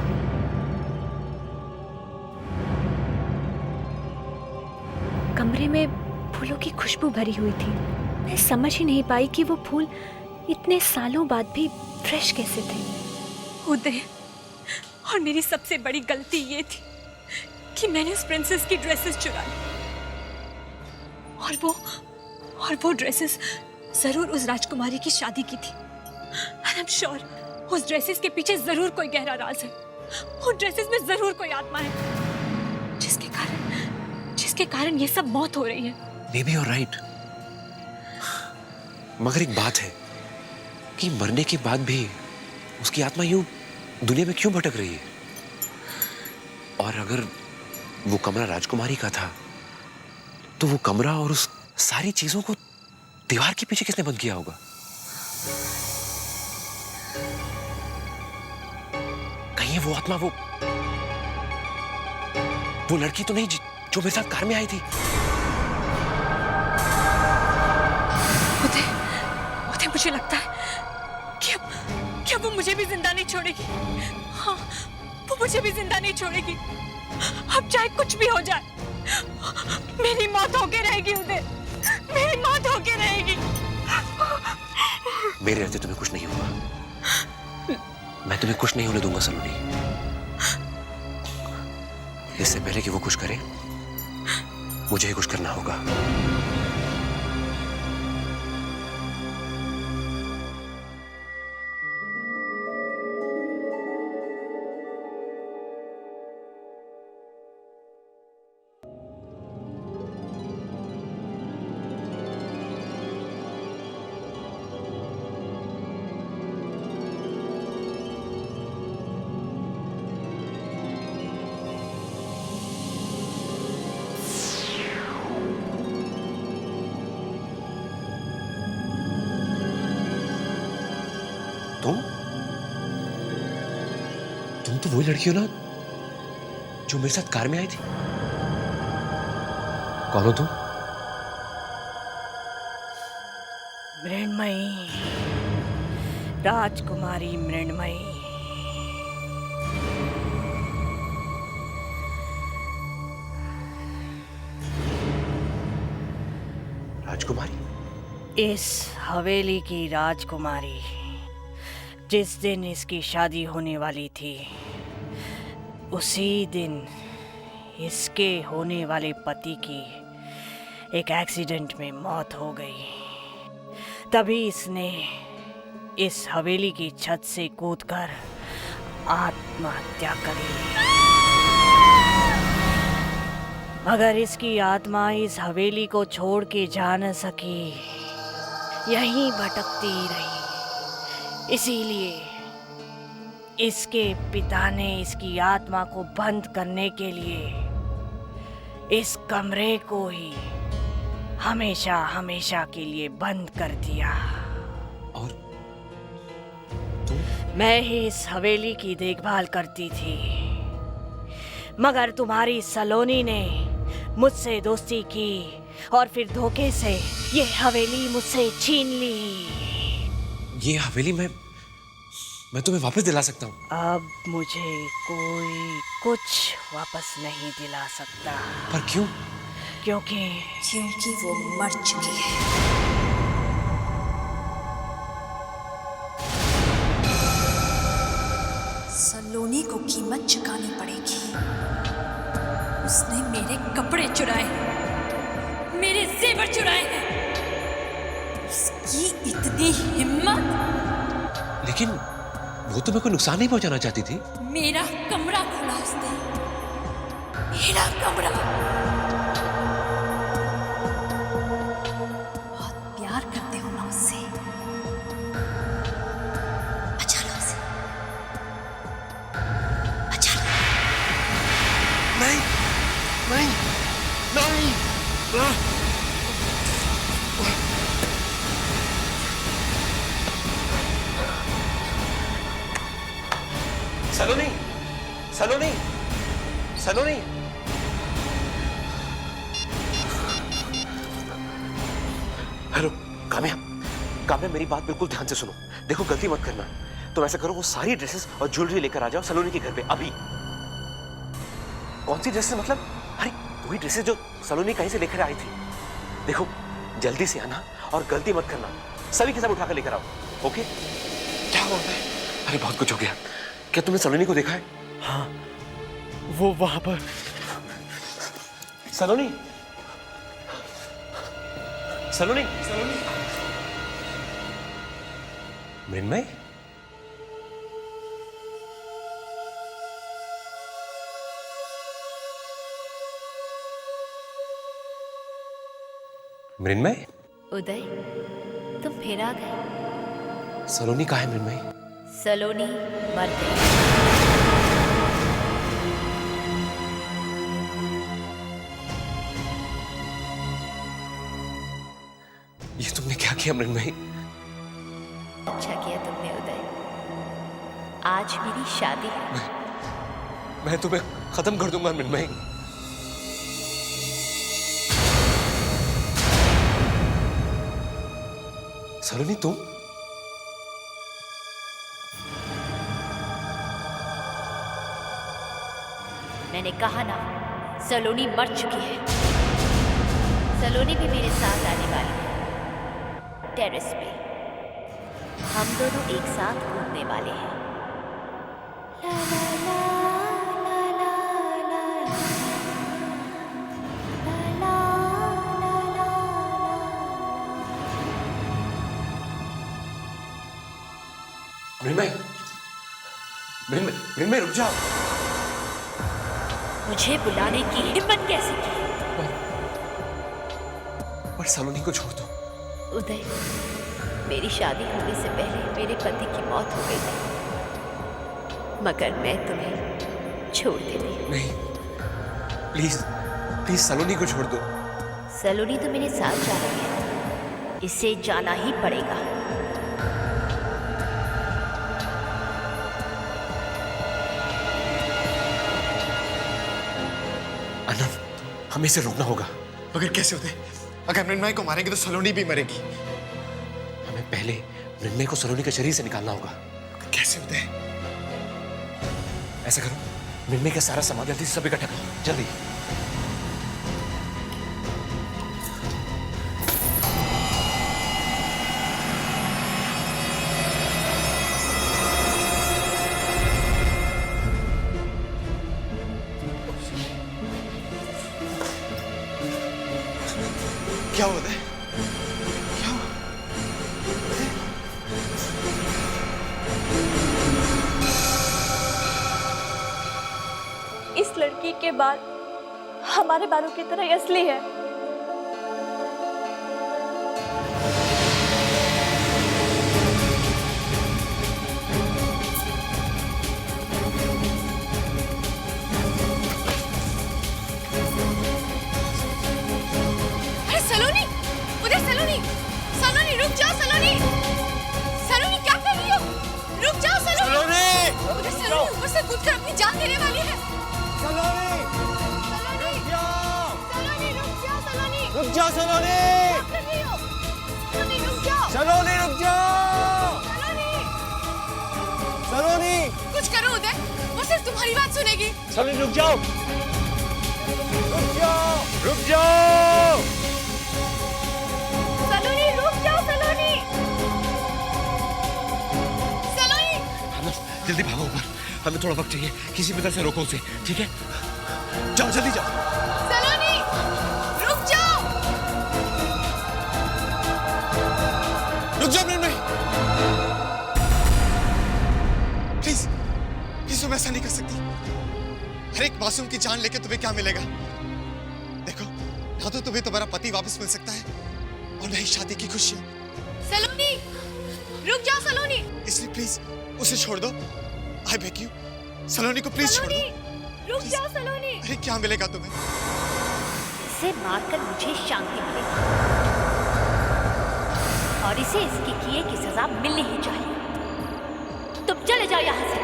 Speaker 5: कमरे में फूलों की खुशबू भरी हुई थी। मैं समझ ही नहीं पाई कि वो फूल इतने सालों बाद भी फ्रेश कैसे थे। उदय, और मेरी सबसे बड़ी गलती ये थी कि मैंने उस प्रिंसेस की ड्रेसेस चुरा ली, और वो ड्रेसेस जरूर उस राजकुमारी की शादी की थी। And I'm sure उस ड्रेसेस के पीछे जरूर कोई गहरा राज है। उन ड्रेसेस में जरूर कोई आत्मा है जिसके कारण ये सब मौत हो रही है।
Speaker 9: Maybe you're right. मगर एक बात है कि मरने के बाद भी उसकी आत्मा यूं दुनिया में क्यों भटक रही है? और अगर वो कमरा राजकुमारी का था तो वो कमरा और उस सारी चीजों को दीवार के पीछे किसने बंद किया होगा? कहीं वो आत्मा वो लड़की तो नहीं जो मेरे साथ कार में आई थी?
Speaker 4: उदय, मुझे लगता है कि वो मुझे भी जिंदा नहीं छोड़ेगी। हाँ, वो मुझे भी जिंदा नहीं छोड़ेगी। अब चाहे कुछ भी हो जाए, मेरी मौत होके रहेगी उदय, मेरी मौत होके रहेगी।
Speaker 9: मेरे रहते तुम्हें कुछ नहीं होगा। मैं तुम्हें कुछ नहीं होने दूंगा सलोनी। इससे पहले कि वो कुछ करे, मुझे ही कुछ करना होगा। तुम तो वही लड़की हो ना जो मेरे साथ कार में आई थी? कौन हो तुम?
Speaker 4: मृण्मयी, राजकुमारी मृण्मयी।
Speaker 9: राजकुमारी?
Speaker 4: इस हवेली की राजकुमारी। जिस दिन इसकी शादी होने वाली थी, उसी दिन इसके होने वाले पति की एक एक्सीडेंट में मौत हो गई। तभी इसने इस हवेली की छत से कूदकर आत्महत्या कर ली। मगर इसकी आत्मा इस हवेली को छोड़ के जा न सकी, यहीं भटकती रही। इसीलिए इसके पिता ने इसकी आत्मा को बंद करने के लिए इस कमरे को ही हमेशा हमेशा के लिए बंद कर दिया।
Speaker 9: और
Speaker 4: मैं ही इस हवेली की देखभाल करती थी, मगर तुम्हारी सलोनी ने मुझसे दोस्ती की और फिर धोखे से ये हवेली मुझसे छीन ली।
Speaker 9: ये हवेली मैं तुम्हें वापस दिला सकता हूँ।
Speaker 4: अब मुझे कोई कुछ वापस नहीं दिला सकता।
Speaker 9: पर क्यों?
Speaker 5: क्योंकि वो मर चुकी है। सलोनी को कीमत चुकानी पड़ेगी। उसने मेरे कपड़े चुराए, मेरे जेवर चुराए हैं। उसकी इतनी हिम्मत!
Speaker 9: लेकिन वो तो मेरे को नुकसान नहीं पहुंचाना चाहती थी।
Speaker 5: मेरा कमरा खोला उसने, मेरा कमरा। बहुत प्यार करते हो ना उससे, बचा लो उसे, बचा लो।
Speaker 9: नहीं नहीं नहीं। सलोनी, सलोनी, सलोनी। हेलो काम्या, काम्या मेरी बात बिल्कुल ध्यान से सुनो। देखो गलती मत करना। तुम ऐसा करो, वो सारी ड्रेसेस और ज्वेलरी लेकर आ जाओ सलोनी के घर पे अभी। कौन सी ड्रेसेस मतलब? अरे वही ड्रेसेस जो सलोनी कहीं से लेकर आई थी। देखो जल्दी से आना और गलती मत करना। सभी के सब उठाकर लेकर आओ, ओके? क्या बोल रहे? अरे बहुत कुछ हो गया। क्या तुमने सलोनी को देखा है?
Speaker 2: हाँ, वो वहां पर।
Speaker 9: सलोनी, सलोनी, सलोनी। मृण्मय, मृण्मय।
Speaker 10: उदय, तुम फिर आ गए।
Speaker 9: सलोनी कहाँ है मृण्मयी?
Speaker 10: सलोनी मर गई।
Speaker 9: ये तुमने क्या किया मृण्मयी?
Speaker 10: अच्छा किया तुमने उदय। आज मेरी शादी है।
Speaker 9: मैं तुम्हें खत्म कर दूंगा मृण्मयी। सलोनी तुम?
Speaker 10: मैंने कहा ना, सलोनी मर चुकी है। सलोनी भी मेरे साथ आने वाली है। टेरेस पे हम दोनों एक साथ घूमने वाले हैं। ला ला ला ला ला ला ला ला ला ला।
Speaker 9: मृण्मयी, मृण्मयी, मृण्मयी रुक जाओ।
Speaker 10: मुझे बुलाने की हिम्मत कैसे की?
Speaker 9: पर सलोनी को छोड़ दो।
Speaker 10: उदय, मेरी शादी होने से पहले मेरे पति की मौत हो गई थी, मगर मैं तुम्हें छोड़ देती।
Speaker 9: नहीं, प्लीज प्लीज सलोनी को छोड़ दो।
Speaker 10: सलोनी तो मेरे साथ जा रही है, इसे जाना ही पड़ेगा।
Speaker 9: आनंद, हमें इसे रोकना होगा।
Speaker 2: मगर कैसे होते? अगर मृण्मयी को मारेंगे तो सलोनी भी मरेगी।
Speaker 9: हमें पहले मृण्मयी को सलोनी के शरीर से निकालना होगा।
Speaker 2: कैसे होते?
Speaker 9: ऐसा करो, मृण्मयी का सारा सामान जल्दी से सब इकट्ठा करो, जल्दी।
Speaker 2: क्या होता है?
Speaker 4: इस लड़की के बाल हमारे बालों की तरह ही असली है।
Speaker 5: अरे सलोनी, उधर सलोनी, सलोनी रुक जाओ सलोनी, सलोनी क्या कर रही हो? रुक जाओ सलोनी, उधर सलोनी ऊपर से कूद कर अपनी जान देने वाली है। सलोनी, सलोनी रुक जाओ सलोनी,
Speaker 8: रुक जाओ सलोनी,
Speaker 5: क्या कर रही हो? सलोनी रुक जाओ,
Speaker 8: सलोनी रुक जाओ,
Speaker 5: सलोनी,
Speaker 8: सलोनी
Speaker 5: कुछ करो उदय, वो सिर्फ तुम्हारी बात सुनेगी।
Speaker 8: सलोनी रुक जाओ, रुक जाओ, रुक जाओ।
Speaker 5: सलोनी रुक जाओ सलोनी, सलोनी।
Speaker 9: आनंद, जल्दी भागो ऊपर, हमें थोड़ा वक्त चाहिए। किसी भी तरह से रोको उसे, ठीक है? जाओ, जल्दी जाओ।
Speaker 5: सलोनी रुक जाओ,
Speaker 2: रुक जाओ मृण्मयी, प्लीज प्लीज, तुम ऐसा नहीं कर सकती। हर एक मासूम की जान लेके तुम्हें क्या मिलेगा? देखो, ना तो तुम्हें तुम्हारा पति वापस मिल सकता है और न ही शादी की खुशियां।
Speaker 5: सलोनी रुक जाओ सलोनी,
Speaker 2: इसलिए प्लीज उसे छोड़ दो। आई बेग यू, सलोनी को प्लीज छोड़ दो।
Speaker 5: सलोनी रुक जाओ सलोनी।
Speaker 2: अरे क्या मिलेगा तुम्हें?
Speaker 10: इसे मारकर मुझे शांति मिलेगी और इसे इसके किए की सजा मिलनी ही चाहिए। तुम चले जाओ यहां से,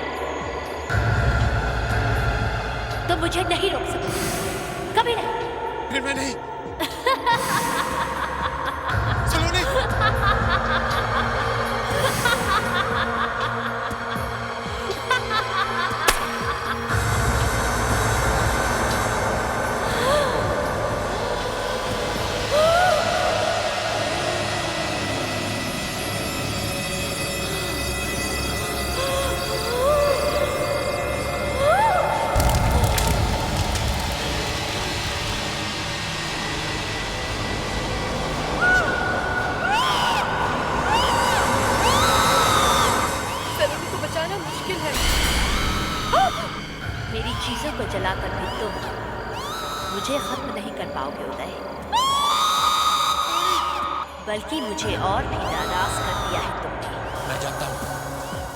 Speaker 10: तुम मुझे नहीं रोक सकते, कभी नहीं।
Speaker 2: फिर मैं नहीं। सलोनी,
Speaker 10: मेरी चीजों को जलाकर भी तुम मुझे खत्म नहीं कर पाओगे उदय।
Speaker 11: बल्कि मुझे और भी नाराज कर दिया है तुमने।
Speaker 9: मैं जानता हूँ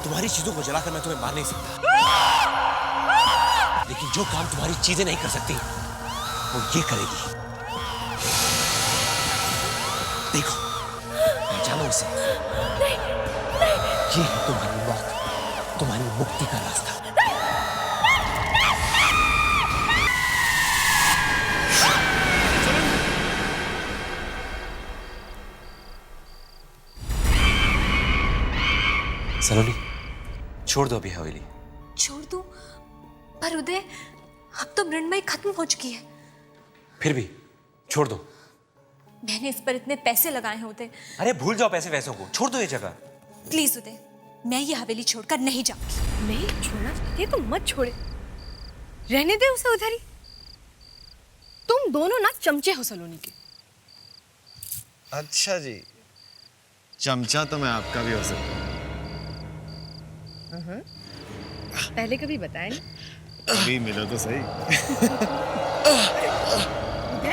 Speaker 9: तुम्हारी चीजों को जलाकर मैं तुम्हें मार नहीं सकता, लेकिन जो काम तुम्हारी चीजें नहीं कर सकती वो ये करेगी। देखो, जानो इसे। ये है तुम्हारी मौत, तुम्हारी मुक्ति का रास्ता। सलोनी, छोड़ दो अभी हवेली।
Speaker 5: छोड़ दूं? पर उदय, अब तो मृण्मयी खत्म हो चुकी है।
Speaker 9: फिर भी छोड़ दो।
Speaker 5: मैंने इस पर इतने पैसे लगाए हैं उदय।
Speaker 9: अरे भूल जाओ पैसे वैसों को, छोड़ दो ये जगह।
Speaker 5: प्लीज उदय, मैं ये हवेली छोड़कर नहीं जाऊंगी।
Speaker 7: नहीं छोड़ना चाहती तो मत छोड़े, रहने दे उसे उधर ही। तुम दोनों ना चमचे हो सलोनी के।
Speaker 8: अच्छा जी, चमचा तो मैं आपका भी हो सकता हूँ।
Speaker 7: पहले कभी बताया नहीं।
Speaker 8: अभी मिलो तो सही।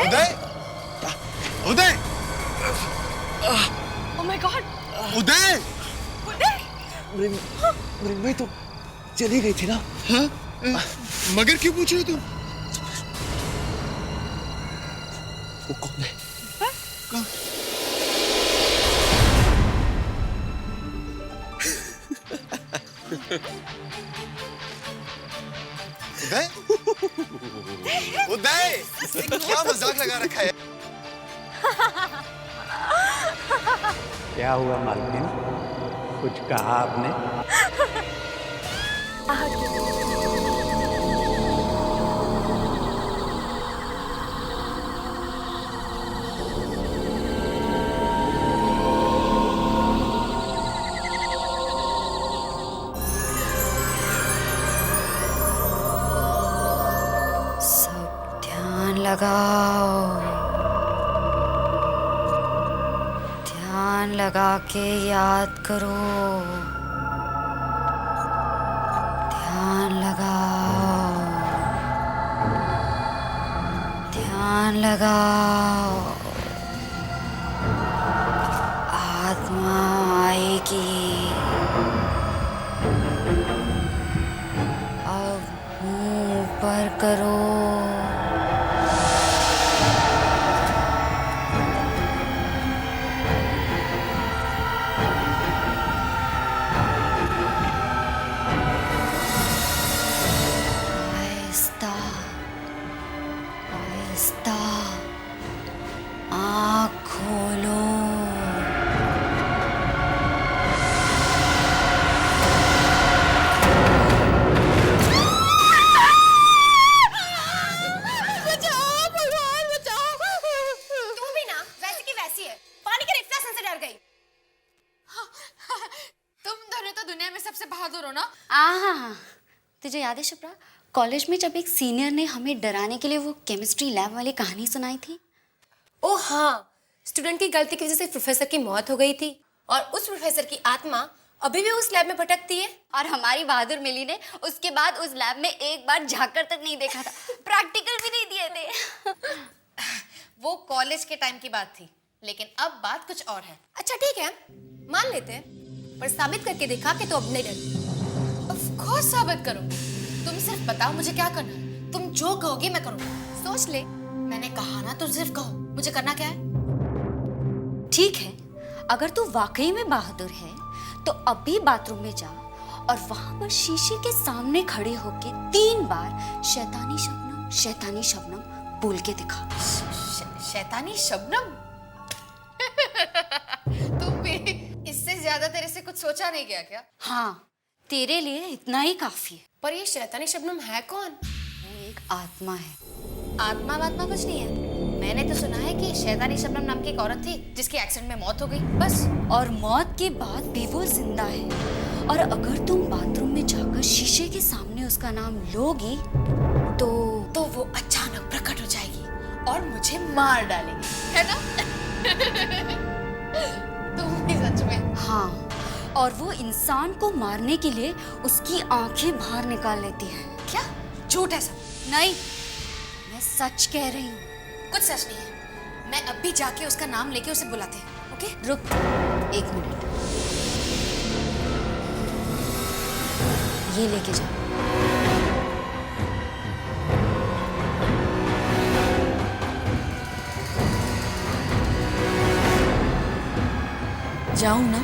Speaker 8: उदय, उदय,
Speaker 7: ओह माय गॉड,
Speaker 8: उदय,
Speaker 9: मृण्मयी तो चली गई थी ना।
Speaker 2: हाँ? मगर क्यों पूछ रहे हो तुम?
Speaker 9: वो कौन है?
Speaker 2: कौन?
Speaker 8: उदय, उदय, क्या मजाक लगा रखा है?
Speaker 1: क्या हुआ मालकिन, कुछ कहा आपने?
Speaker 10: सब ध्यान लगाओ, ध्यान लगा के याद करो। ध्यान लगाओ, ध्यान लगाओ। आत्मा आएगी। अब मुंह ऊपर करो। आहिस्ता आहिस्ता आँख खोलो।
Speaker 5: तू भी ना वैसी की वैसी है, पानी के रिफ्लेक्शन से डर गई। तुम दोनों तो दुनिया में सबसे बहादुर हो ना।
Speaker 10: हाँ, तुझे याद है शुभ्रा, कॉलेज में जब एक सीनियर ने हमें डराने के लिए वो केमिस्ट्री लैब वाली कहानी सुनाई थी?
Speaker 5: ओ हाँ, स्टूडेंट की गलती की वजह से प्रोफेसर की मौत हो गई थी और उस प्रोफेसर की आत्मा अभी भी उस लैब में भटकती है।
Speaker 10: और हमारी बहादुर मिली ने उसके बाद उस लैब में एक बार झांककर तक नहीं देखा था, प्रैक्टिकल भी नहीं दिए थे।
Speaker 5: वो कॉलेज के टाइम की बात थी, लेकिन अब बात कुछ और है। अच्छा ठीक है, मान लेते हैं, पर साबित करके दिखा कि तो अब नहीं डरती। ऑफ कोर्स साबित करूंगी। तुम सिर्फ बताओ मुझे क्या करना है। तुम जो कहोगे मैं करूंगा। सोच ले, मैंने कहा ना, तुम सिर्फ कहो मुझे करना क्या है।
Speaker 10: ठीक है, अगर तू वाकई में बहादुर है तो अभी बाथरूम में जा और वहां पर शीशे के सामने खड़े होके 3 बार शैतानी शबनम बोल के दिखा।
Speaker 5: शैतानी शबनम? तुम भी इससे ज्यादा तेरे से कुछ सोचा नहीं गया क्या?
Speaker 10: हाँ, तेरे लिए इतना ही काफी है।
Speaker 5: पर ये शैतानी शबनम है कौन?
Speaker 10: वो एक आत्मा है।
Speaker 5: आत्मा वात्मा कुछ नहीं है। मैंने तो सुना है कि शैतानी शबनम नाम की एक औरत थी जिसकी एक्सीडेंट में मौत हो गई, बस।
Speaker 10: और मौत के बाद भी वो जिंदा है। और अगर तुम बाथरूम में जाकर शीशे के सामने उसका नाम लोगी तो
Speaker 5: वो अचानक प्रकट हो जाएगी और मुझे मार डालेगी, है ना? तुम भी सच में?
Speaker 10: हाँ, और वो इंसान को मारने के लिए उसकी आंखें बाहर निकाल लेती है।
Speaker 5: क्या झूठ है सब?
Speaker 10: नहीं, मैं सच कह रही हूँ।
Speaker 5: कुछ सच नहीं है। मैं अब भी जाके उसका नाम लेके उसे बुलाते हैं। ओके?
Speaker 10: रुक 1 मिनट,
Speaker 5: ये लेके जा। जाऊं ना?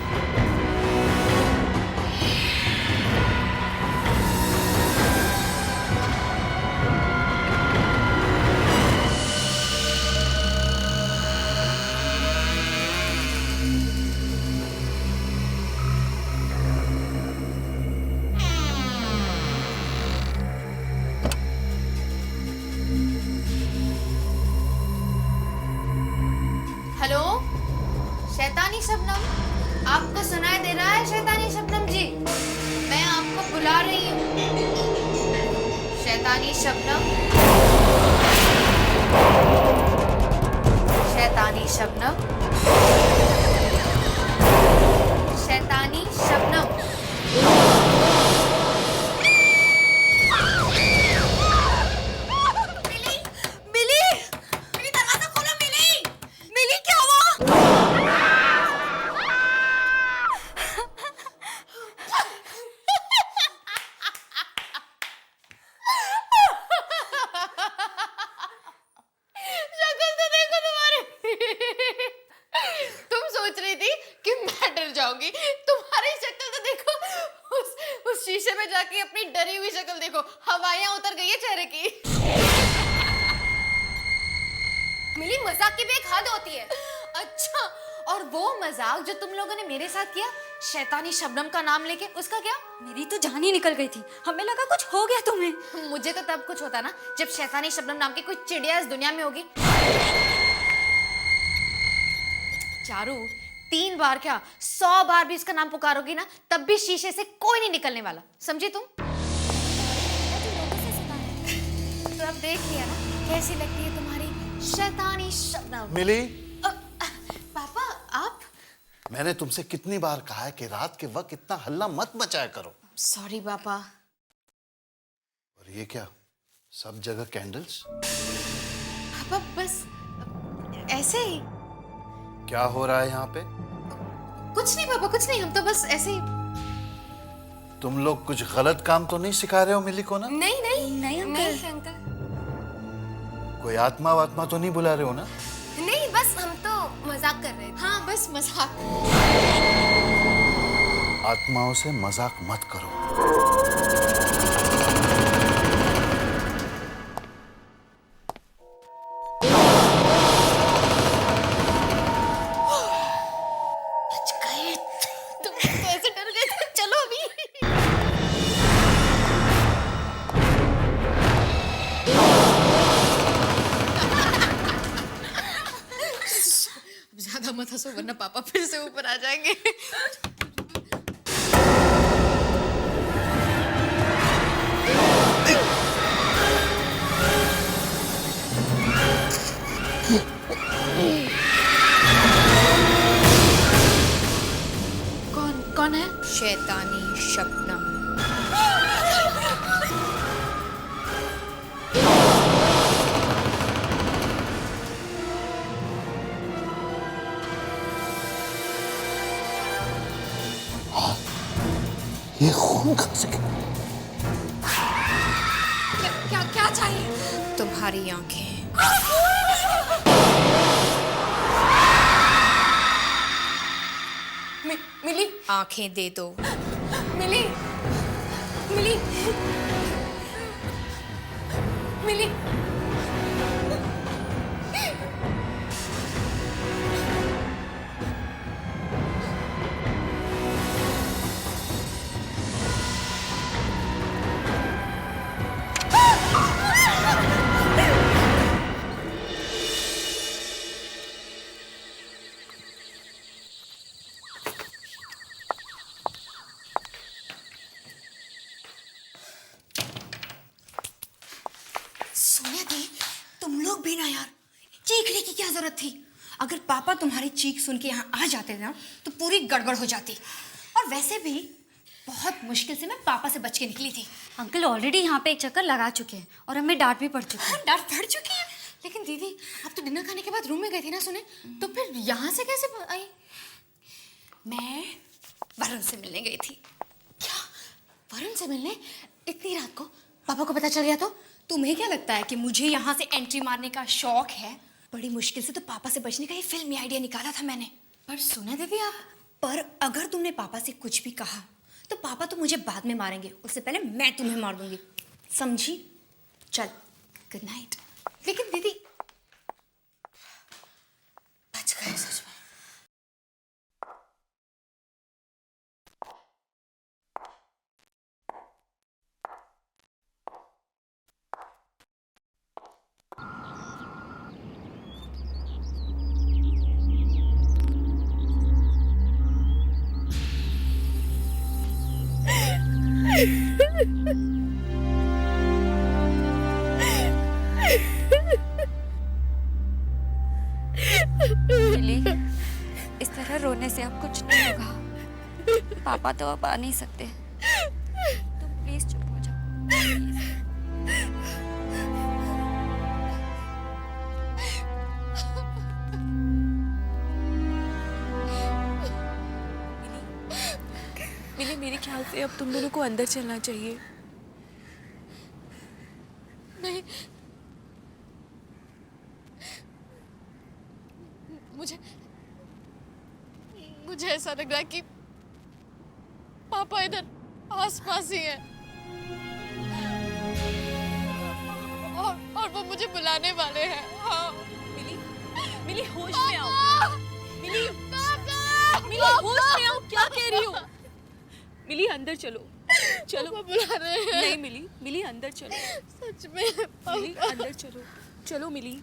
Speaker 12: हेलो शैतानी शबनम, आपको सुनाई दे रहा है शैतानी शबनम जी? मैं आपको बुला रही हूँ शैतानी शबनम, शैतानी शबनम, शैतानी शबनम। तुम सोच रही थी कि मैं डर जाऊंगी, तुम्हारी शक्ल तो देखो, उस शीशे में जाके अपनी डरी हुई शक्ल देखो, हवाइयां उतर गई है चेहरे की।
Speaker 5: मिली, मजाक की भी एक हद होती है।
Speaker 12: अच्छा, और वो मजाक जो तुम लोगों ने मेरे साथ किया शैतानी शबनम का नाम लेके, उसका क्या?
Speaker 5: मेरी तो जान ही निकल गई थी, हमें लगा कुछ हो गया तुम्हें।
Speaker 12: मुझे तो तब कुछ होता ना जब शैतानी शबनम नाम की कोई चिड़िया इस दुनिया में होगी। चारू, 3 बार क्या 100 बार भी इसका नाम पुकारोगी ना, तब भी शीशे से कोई नहीं निकलने वाला, समझी तुम? तो अब देख लिया ना कैसी लगती है तुम्हारी शैतानी शबनम।
Speaker 13: मिली,
Speaker 12: पापा आप?
Speaker 13: मैंने तुमसे कितनी बार कहा है कि रात के वक्त इतना हल्ला मत मचाया करो।
Speaker 12: सॉरी पापा।
Speaker 13: और ये क्या, सब जगह कैंडल्स?
Speaker 12: पापा बस ऐसे ही।
Speaker 13: क्या हो रहा है यहाँ पे?
Speaker 12: कुछ नहीं पापा, कुछ नहीं, हम तो बस ऐसे ही।
Speaker 13: तुम लोग कुछ गलत काम तो नहीं सिखा रहे हो मिली को ना?
Speaker 12: नहीं नहीं
Speaker 5: नहीं अंकल,
Speaker 12: नहीं अंकल,
Speaker 13: कोई आत्मा वात्मा तो नहीं बुला रहे हो ना?
Speaker 5: नहीं, बस हम तो मजाक कर रहे थे।
Speaker 12: हाँ बस मजाक।
Speaker 13: आत्माओं से मजाक मत करो।
Speaker 12: बच गए तुम तो ऐसे डर गए थे। चलो अभी। ज्यादा मत हंसो वरना पापा फिर से ऊपर आ जाएंगे। कौन है? शैतानी शबनम।
Speaker 13: ये खून खा सके?
Speaker 12: क्या क्या चाहिए? तुम्हारी आंखें। मिली, आंखें दे दो। मिली, मिली, मिली।
Speaker 14: सोनिया दी, तुम लोग भी ना यार, चीखने की क्या जरूरत थी? अगर पापा तुम्हारी चीख सुन के यहाँ आ जाते ना तो पूरी गड़बड़ हो जाती। और वैसे भी बहुत मुश्किल से मैं पापा से बच के निकली थी।
Speaker 5: अंकल ऑलरेडी यहाँ पे एक चक्कर लगा चुके हैं और हमें डांट भी पड़ चुकी है।
Speaker 14: डांट पड़ चुकी है?
Speaker 12: लेकिन दीदी आप तो डिनर खाने के बाद रूम में गई थी ना सुने, तो फिर यहाँ से कैसे आई?
Speaker 14: मैं वरुण से मिलने गई थी।
Speaker 12: क्या वरुण से मिलने इतनी रात को? पापा को पता चल गया तो?
Speaker 14: तुम्हें क्या लगता है कि मुझे यहाँ से एंट्री मारने का शौक है? बड़ी मुश्किल से तो पापा से बचने का ये फिल्मी आइडिया निकाला था मैंने।
Speaker 12: पर सुना दीदी आप,
Speaker 14: पर अगर तुमने पापा से कुछ भी कहा तो पापा तो मुझे बाद में मारेंगे, उससे पहले मैं तुम्हें मार दूंगी, समझी? चल, गुड नाइट।
Speaker 12: लेकिन दीदी बच गए सच में।
Speaker 10: मिली, इस तरह रोने से अब कुछ नहीं होगा। पापा तो अब आ नहीं सकते। तुम प्लीज चुप हो जाओ, प्लीज।
Speaker 15: मिली, मेरे ख्याल से अब तुम दोनों को अंदर चलना चाहिए।
Speaker 12: नहीं, मुझे ऐसा लग रहा है कि पापा इधर आसपास ही हैं और वो मुझे बुलाने वाले हैं। हाँ।
Speaker 15: मिली होश में आओ। मिली होश में आओ, क्या कह रही हो? मिली अंदर चलो, चलो।
Speaker 12: बुला रहे हैं।
Speaker 15: नहीं मिली अंदर चलो।
Speaker 12: सच में
Speaker 15: मिली अंदर चलो, चलो मिली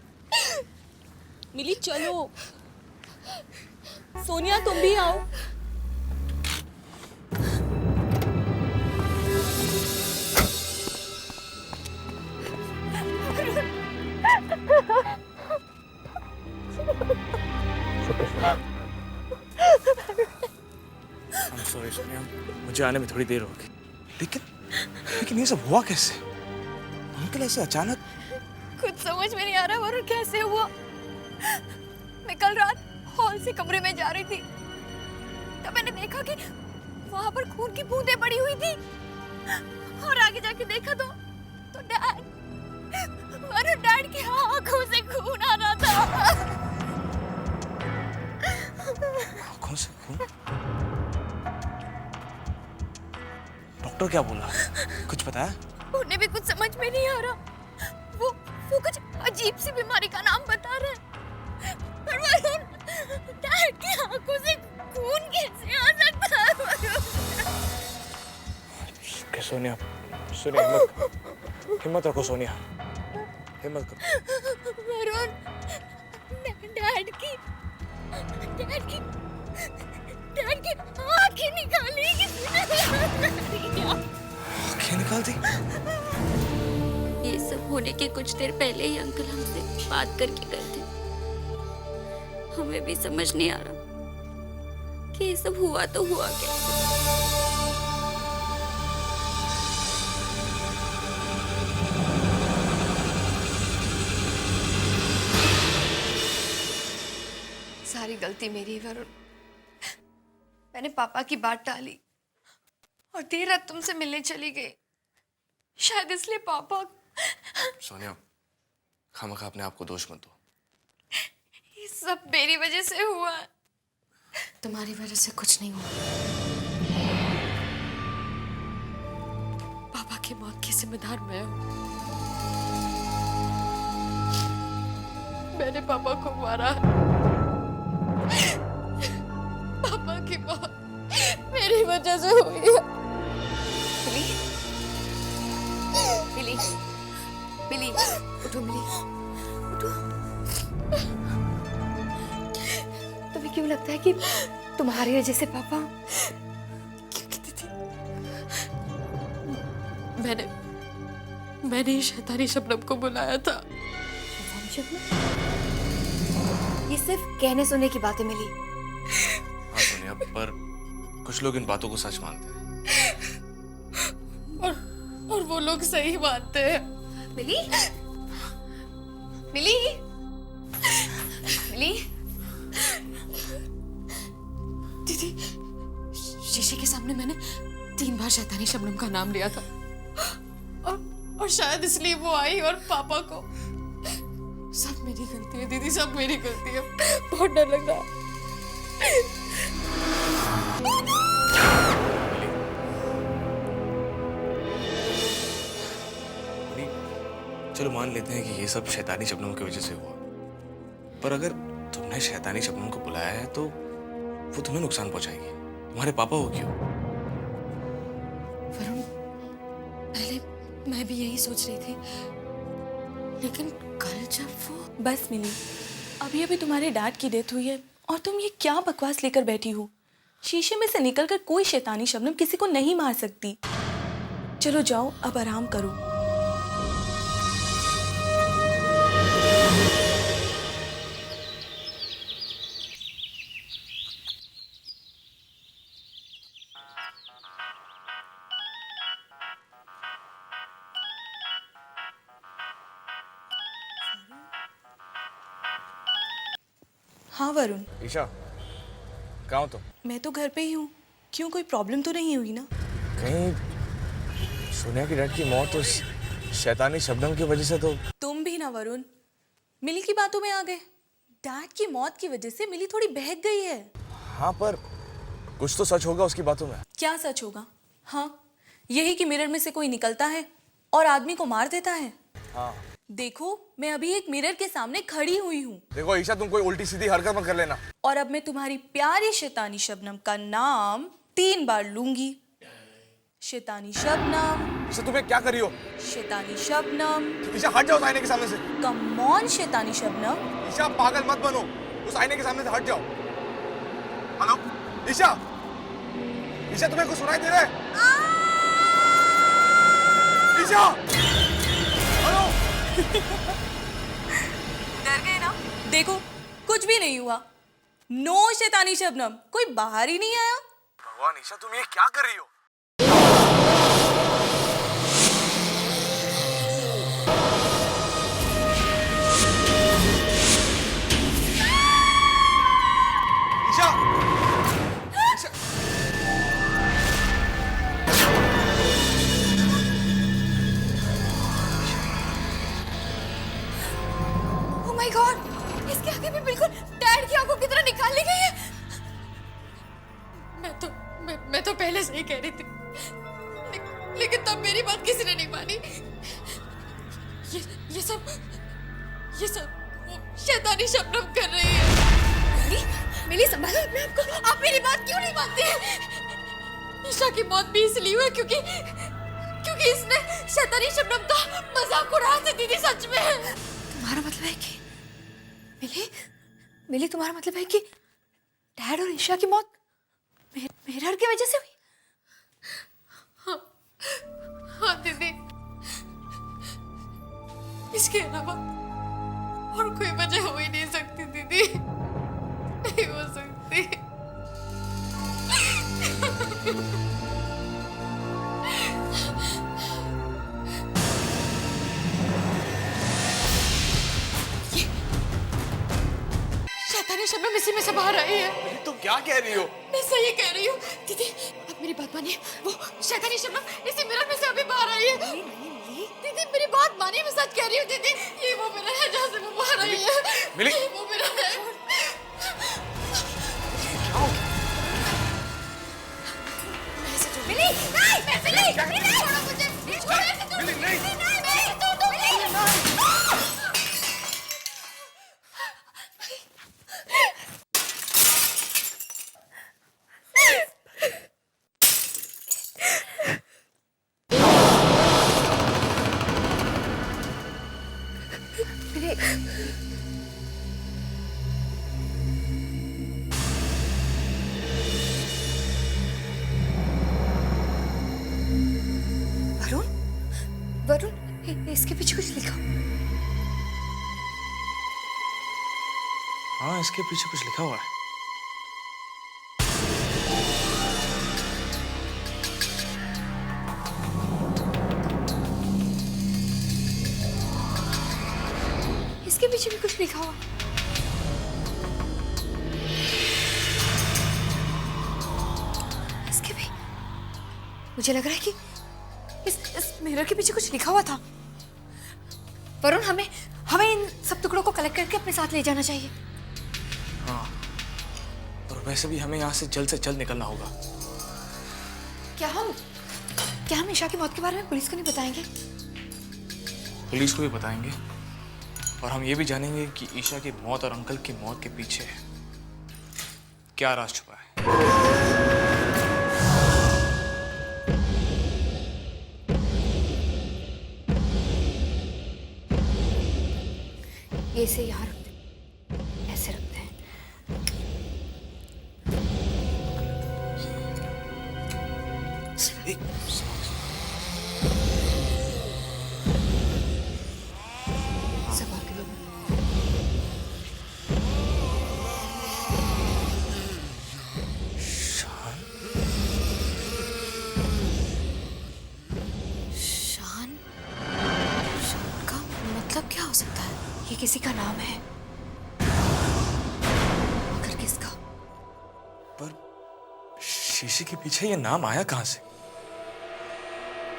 Speaker 15: चलो। सोनिया तुम भी आओ।
Speaker 3: सॉरी सोनिया, मुझे आने में थोड़ी देर होगी।
Speaker 6: लेकिन ये सब हुआ कैसे? अंकल ऐसे अचानक?
Speaker 4: कुछ समझ में नहीं आ रहा वरुण कैसे हुआ। मैं कल रात हॉल से कमरे में जा रही थी तब मैंने देखा कि वहां पर खून की बूंदें पड़ी हुई थी और आगे जाके देखा तो डैड की आंखों से खून आ रहा था।
Speaker 6: आंखों से खून? डॉक्टर क्या बोला? कुछ बताया?
Speaker 4: उन्हें भी कुछ समझ में नहीं आ रहा। वो कुछ अजीब सी बीमारी का नाम बता रहे हैं। पर वरुण, डैड की आंखों से खून कैसे आ सकता है?
Speaker 3: सोनिया, हिम्मत रखो सोनिया, हिम्मत करो।
Speaker 4: वरुण, डैड की आंखें निकाली किसी ने।
Speaker 6: आंखें निकाल दी?
Speaker 10: ये सब होने के कुछ देर पहले ही अंकल हमसे बात करके गए थे। हमें भी समझ नहीं आ रहा कि ये सब हुआ तो हुआ कैसे।
Speaker 4: सारी गलती मेरी है वरुण। मैंने पापा की बात टाली और देर रात तुमसे मिलने चली गई। शायद इसलिए पापा।
Speaker 9: सोनिया, खामखा अपने आप को दोष मत दो।
Speaker 4: ये सब मेरी वजह से हुआ।
Speaker 12: तुम्हारी वजह से कुछ नहीं हुआ। पापा की मौत की जिम्मेदार मैं हूँ। मैंने पापा को मारा। पापा की मौत मेरी वजह से हुई है।
Speaker 4: मिली, उठो मिली, उठो। तुम्हें क्यों लगता है कि तुम्हारी वजह से पापा?
Speaker 12: मैंने ही शैतानी शबनम को बुलाया था।
Speaker 14: ये सिर्फ कहने सुनने की बातें मिली।
Speaker 9: हाँ सोनिया, पर कुछ लोग इन बातों को सच मानते हैं।
Speaker 12: और वो लोग सही मानते हैं।
Speaker 14: मिली,
Speaker 12: मिली मिली दीदी, शीशे के सामने मैंने 3 बार शैतानी शबनम का नाम लिया था और शायद इसलिए वो आई और पापा को। सब मेरी गलती है दीदी, सब मेरी गलती है। बहुत डर लग रहा है।
Speaker 9: चलो मान लेते हैं कि ये सब शैतानी शबनम की वजह से हुआ, पर अगर तुमने शैतानी शबनम को बुलाया है तो वो तुम्हें नुकसान पहुंचाएगी, तुम्हारे पापा को क्यों?
Speaker 12: वरुण, पहले मैं भी यही सोच रही थी, लेकिन कल जब वो...
Speaker 15: बस मिली, अभी अभी तुम्हारे डैड की डेथ हुई है और तुम ये क्या बकवास लेकर बैठी हो? शीशे में से निकलकर कोई शैतानी शबनम किसी को नहीं मार सकती। चलो जाओ, अब आराम करो। हाँ वरुण।
Speaker 6: ईशा, कहाँ हो तुम?
Speaker 15: मैं तो घर पे ही हूँ। क्यों, कोई प्रॉब्लम तो नहीं हुई ना?
Speaker 6: कहीं सोनिया की डैड की मौत उस शैतानी शबनम की वजह से तो...
Speaker 15: तुम भी ना वरुण, मिली की बातों में आ गए। डैड की मौत की वजह से मिली थोड़ी बहक गई है।
Speaker 6: हाँ, पर कुछ तो सच होगा उसकी बातों में।
Speaker 15: क्या सच होगा? हाँ, यही कि मिरर में से कोई निकलता है और आदमी को मार देता है।
Speaker 6: हाँ।
Speaker 15: देखो, मैं अभी एक मिरर के सामने खड़ी हुई हूँ।
Speaker 6: देखो ईशा, तुम कोई उल्टी सीधी हरकत मत कर लेना।
Speaker 15: और अब मैं तुम्हारी प्यारी शैतानी शबनम का नाम 3 बार लूंगी। शैतानी शबनम।
Speaker 6: ईशा, तुम्हें क्या करी हो?
Speaker 15: शैतानी शबनम।
Speaker 6: ईशा, हट जाओ आईने के सामने से।
Speaker 15: कम ऑन शैतानी शबनम।
Speaker 6: ईशा, पागल मत बनो, उस आईने के सामने से हट जाओ। हेलो ईशा, ईशा तुम्हें कुछ सुनाई दे रहा है? ईशा, हेलो।
Speaker 15: डर गए ना? देखो, कुछ भी नहीं हुआ। नो शैतानी शबनम, कोई बाहर ही नहीं आया।
Speaker 6: भगवान ईशा, तुम ये क्या कर रही हो? Isha, Isha.
Speaker 12: Oh my God! इसके आगे भी बिल्कुल डैड की आंखों की तरह निकाल ली गई है। मैं तो पहले से ही कह रही थी, लेकिन तब मेरी बात किसी ने नहीं मानी। ये सब वो शैतानी शबनम कर रही है। मिली संभालो अपने आप को। आप मेरी बात क्यों नहीं मानती हैं? ईशा की मौत भी इसलिए हुई क्योंकि इसने शैतानी शबनम का मजाक उड़ाया था दीदी। सच में तुम्हारा मतलब है कि मिली तुम्हारा मतलब है कि डैड और ईशा की मौत मिरर की वजह से हुई? हाँ दीदी, इसके अलावा और कोई वजह हो ही नहीं सकती दीदी, नहीं हो सकती। शैतानी शबनम इसी में से बाहर आई है।
Speaker 6: तुम क्या कह रही हो?
Speaker 12: मैं सही कह रही हूँ दीदी, अब मेरी बात मानिए। वो शैतानी शबनम इसी मिरर में से अभी बाहर आई है। दीदी मेरी बात मानिए, मैं सच कह रही हूँ दीदी। ये वो मिरर है जहाँ से वो बाहर आई है।
Speaker 6: मिली?
Speaker 12: ये वो मिरर है। मिली नहीं, मिली छोड़ो मुझे, छोड़ो ऐसे छोड़ो। मिली नहीं, मिली छोड़ दो। वरुण, इसके पीछे कुछ लिखा।
Speaker 9: हाँ, इसके पीछे कुछ लिखा हुआ है।
Speaker 12: इसके
Speaker 14: पीछे भी कुछ लिखा हुआ। इसके भी मुझे लग रहा है कि इस मिरर के पीछे कुछ लिखा हुआ था। वरुण, हमें हमें इन सब टुकड़ों को कलेक्ट करके अपने साथ ले जाना चाहिए।
Speaker 16: हाँ, और वैसे भी हमें यहाँ से जल्द निकलना होगा।
Speaker 14: क्या हम ईशा की मौत के बारे में पुलिस को नहीं बताएंगे?
Speaker 16: पुलिस को भी बताएंगे और हम ये भी जानेंगे कि ईशा की मौत और अंकल की मौत के पीछे क्या राज छुपा है।
Speaker 14: ये इसे यहाँ रखते हैं, ऐसे रखते हैं। संभाल के लो। शान का मतलब क्या हो सकता है? ये किसी का नाम है, मगर किसका?
Speaker 16: पर शीशे के पीछे ये नाम आया कहां से?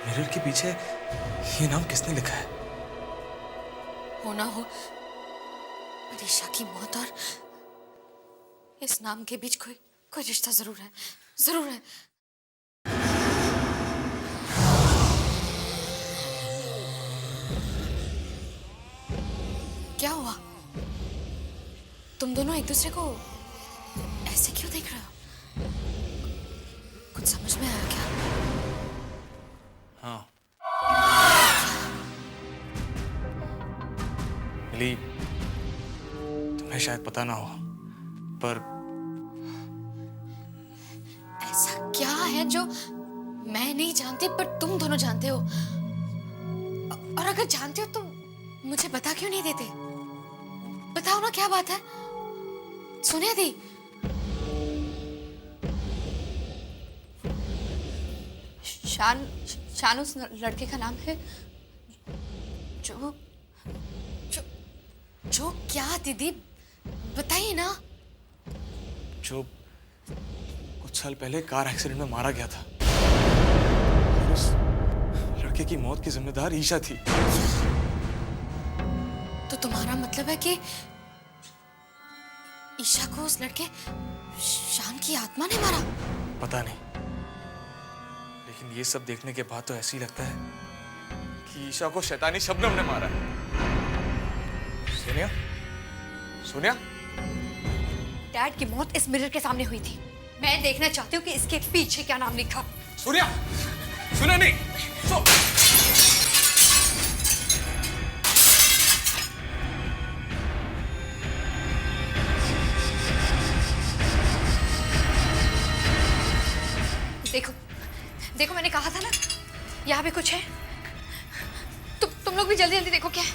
Speaker 16: मिरर के पीछे ये नाम किसने लिखा है?
Speaker 14: होना हो ईशा की मौत और इस नाम के बीच कोई रिश्ता जरूर है, जरूर है। क्या हुआ? तुम दोनों एक दूसरे को ऐसे क्यों देख रहे हो? कुछ समझ में आया क्या?
Speaker 16: हाँ, मिली, तुम्हें शायद पता ना हो, पर
Speaker 14: ऐसा क्या है जो मैं नहीं जानती पर तुम दोनों जानते हो? और अगर जानते हो तो मुझे बता क्यों नहीं देते? बताओ ना, क्या बात है? सुनिए दी, शान उस लड़के का नाम है जो जो जो क्या दीदी, बताइए ना।
Speaker 16: जो कुछ साल पहले कार एक्सीडेंट में मारा गया था। उस लड़के की मौत की जिम्मेदार ईशा थी।
Speaker 14: तो तुम्हारा मतलब है कि ईशा को उस लड़के शान की आत्मा ने मारा?
Speaker 16: पता नहीं, लेकिन ये सब देखने के बाद तो ऐसे ही लगता है कि ईशा को शैतानी शबनम ने मारा है। सोनिया, सोनिया,
Speaker 14: डैड की मौत इस मिरर के सामने हुई थी। मैं देखना चाहती हूँ कि इसके पीछे क्या नाम लिखा।
Speaker 16: सोनिया, सुना नहीं?
Speaker 14: देखो देखो, मैंने कहा था ना, यहाँ पे कुछ है। तुम लोग भी जल्दी जल्दी देखो क्या है।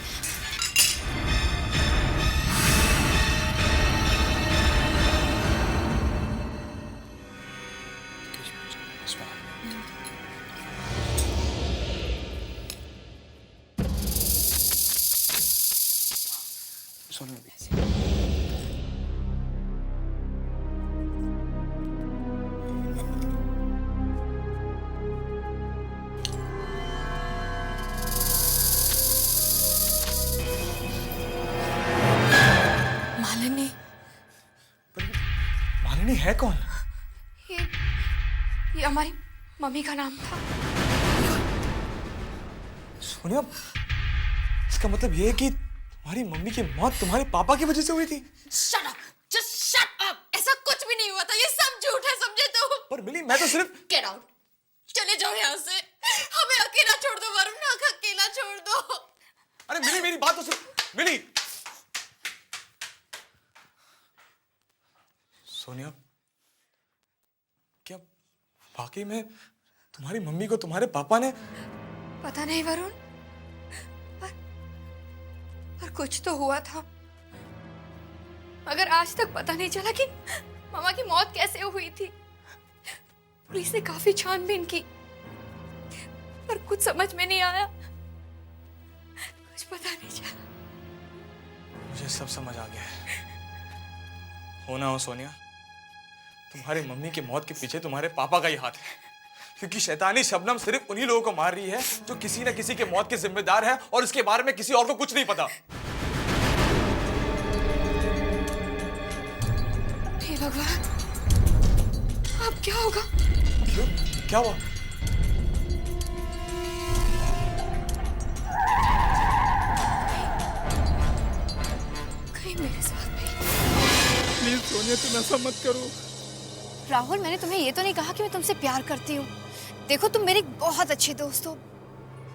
Speaker 16: मालिनी है कौन?
Speaker 14: ये हमारी मम्मी का नाम था।
Speaker 16: सोनिया, इसका मतलब ये है कि तुम्हारी मम्मी की मौत तुम्हारे पापा की वजह से हुई थी?
Speaker 14: Shut up! Just shut up! ऐसा कुछ भी नहीं हुआ था, ये सब झूठ है, समझे तुम?
Speaker 16: पर मिली, मैं तो सिर्फ...
Speaker 14: Get out! चले जाओ यहाँ से, हमें अकेला छोड़ दो वरुण, अकेला छोड़ दो।
Speaker 16: अरे मिली, मेरी बात तो सुन। मिली, सोनिया, क्या वाकई में तुम्हारी मम्मी को तुम्हारे पापा ने...
Speaker 14: पता नहीं वरुण, पर कुछ तो हुआ था। मगर आज तक पता नहीं चला कि मामा की मौत कैसे हुई थी। पुलिस ने काफी छानबीन की, पर कुछ समझ में नहीं आया, कुछ पता नहीं चला।
Speaker 16: मुझे सब समझ आ गया है। हो ना हो सोनिया, तुम्हारी मम्मी की मौत के पीछे तुम्हारे पापा का ही हाथ है, क्योंकि शैतानी शबनम सिर्फ उन्हीं लोगों को मार रही है जो किसी न किसी के मौत के जिम्मेदार है, और इसके बारे में किसी और को कुछ नहीं पता।
Speaker 14: हे भगवान, अब क्या होगा?
Speaker 16: क्यों? क्या हुआ?
Speaker 14: कहीं मेरे साथ भी।
Speaker 16: प्लीज सोनिया, तुम ऐसा मत करो।
Speaker 14: राहुल, मैंने तुम्हें ये तो नहीं कहा कि मैं तुमसे प्यार करती हूँ। देखो, तुम मेरे बहुत अच्छे दोस्त हो,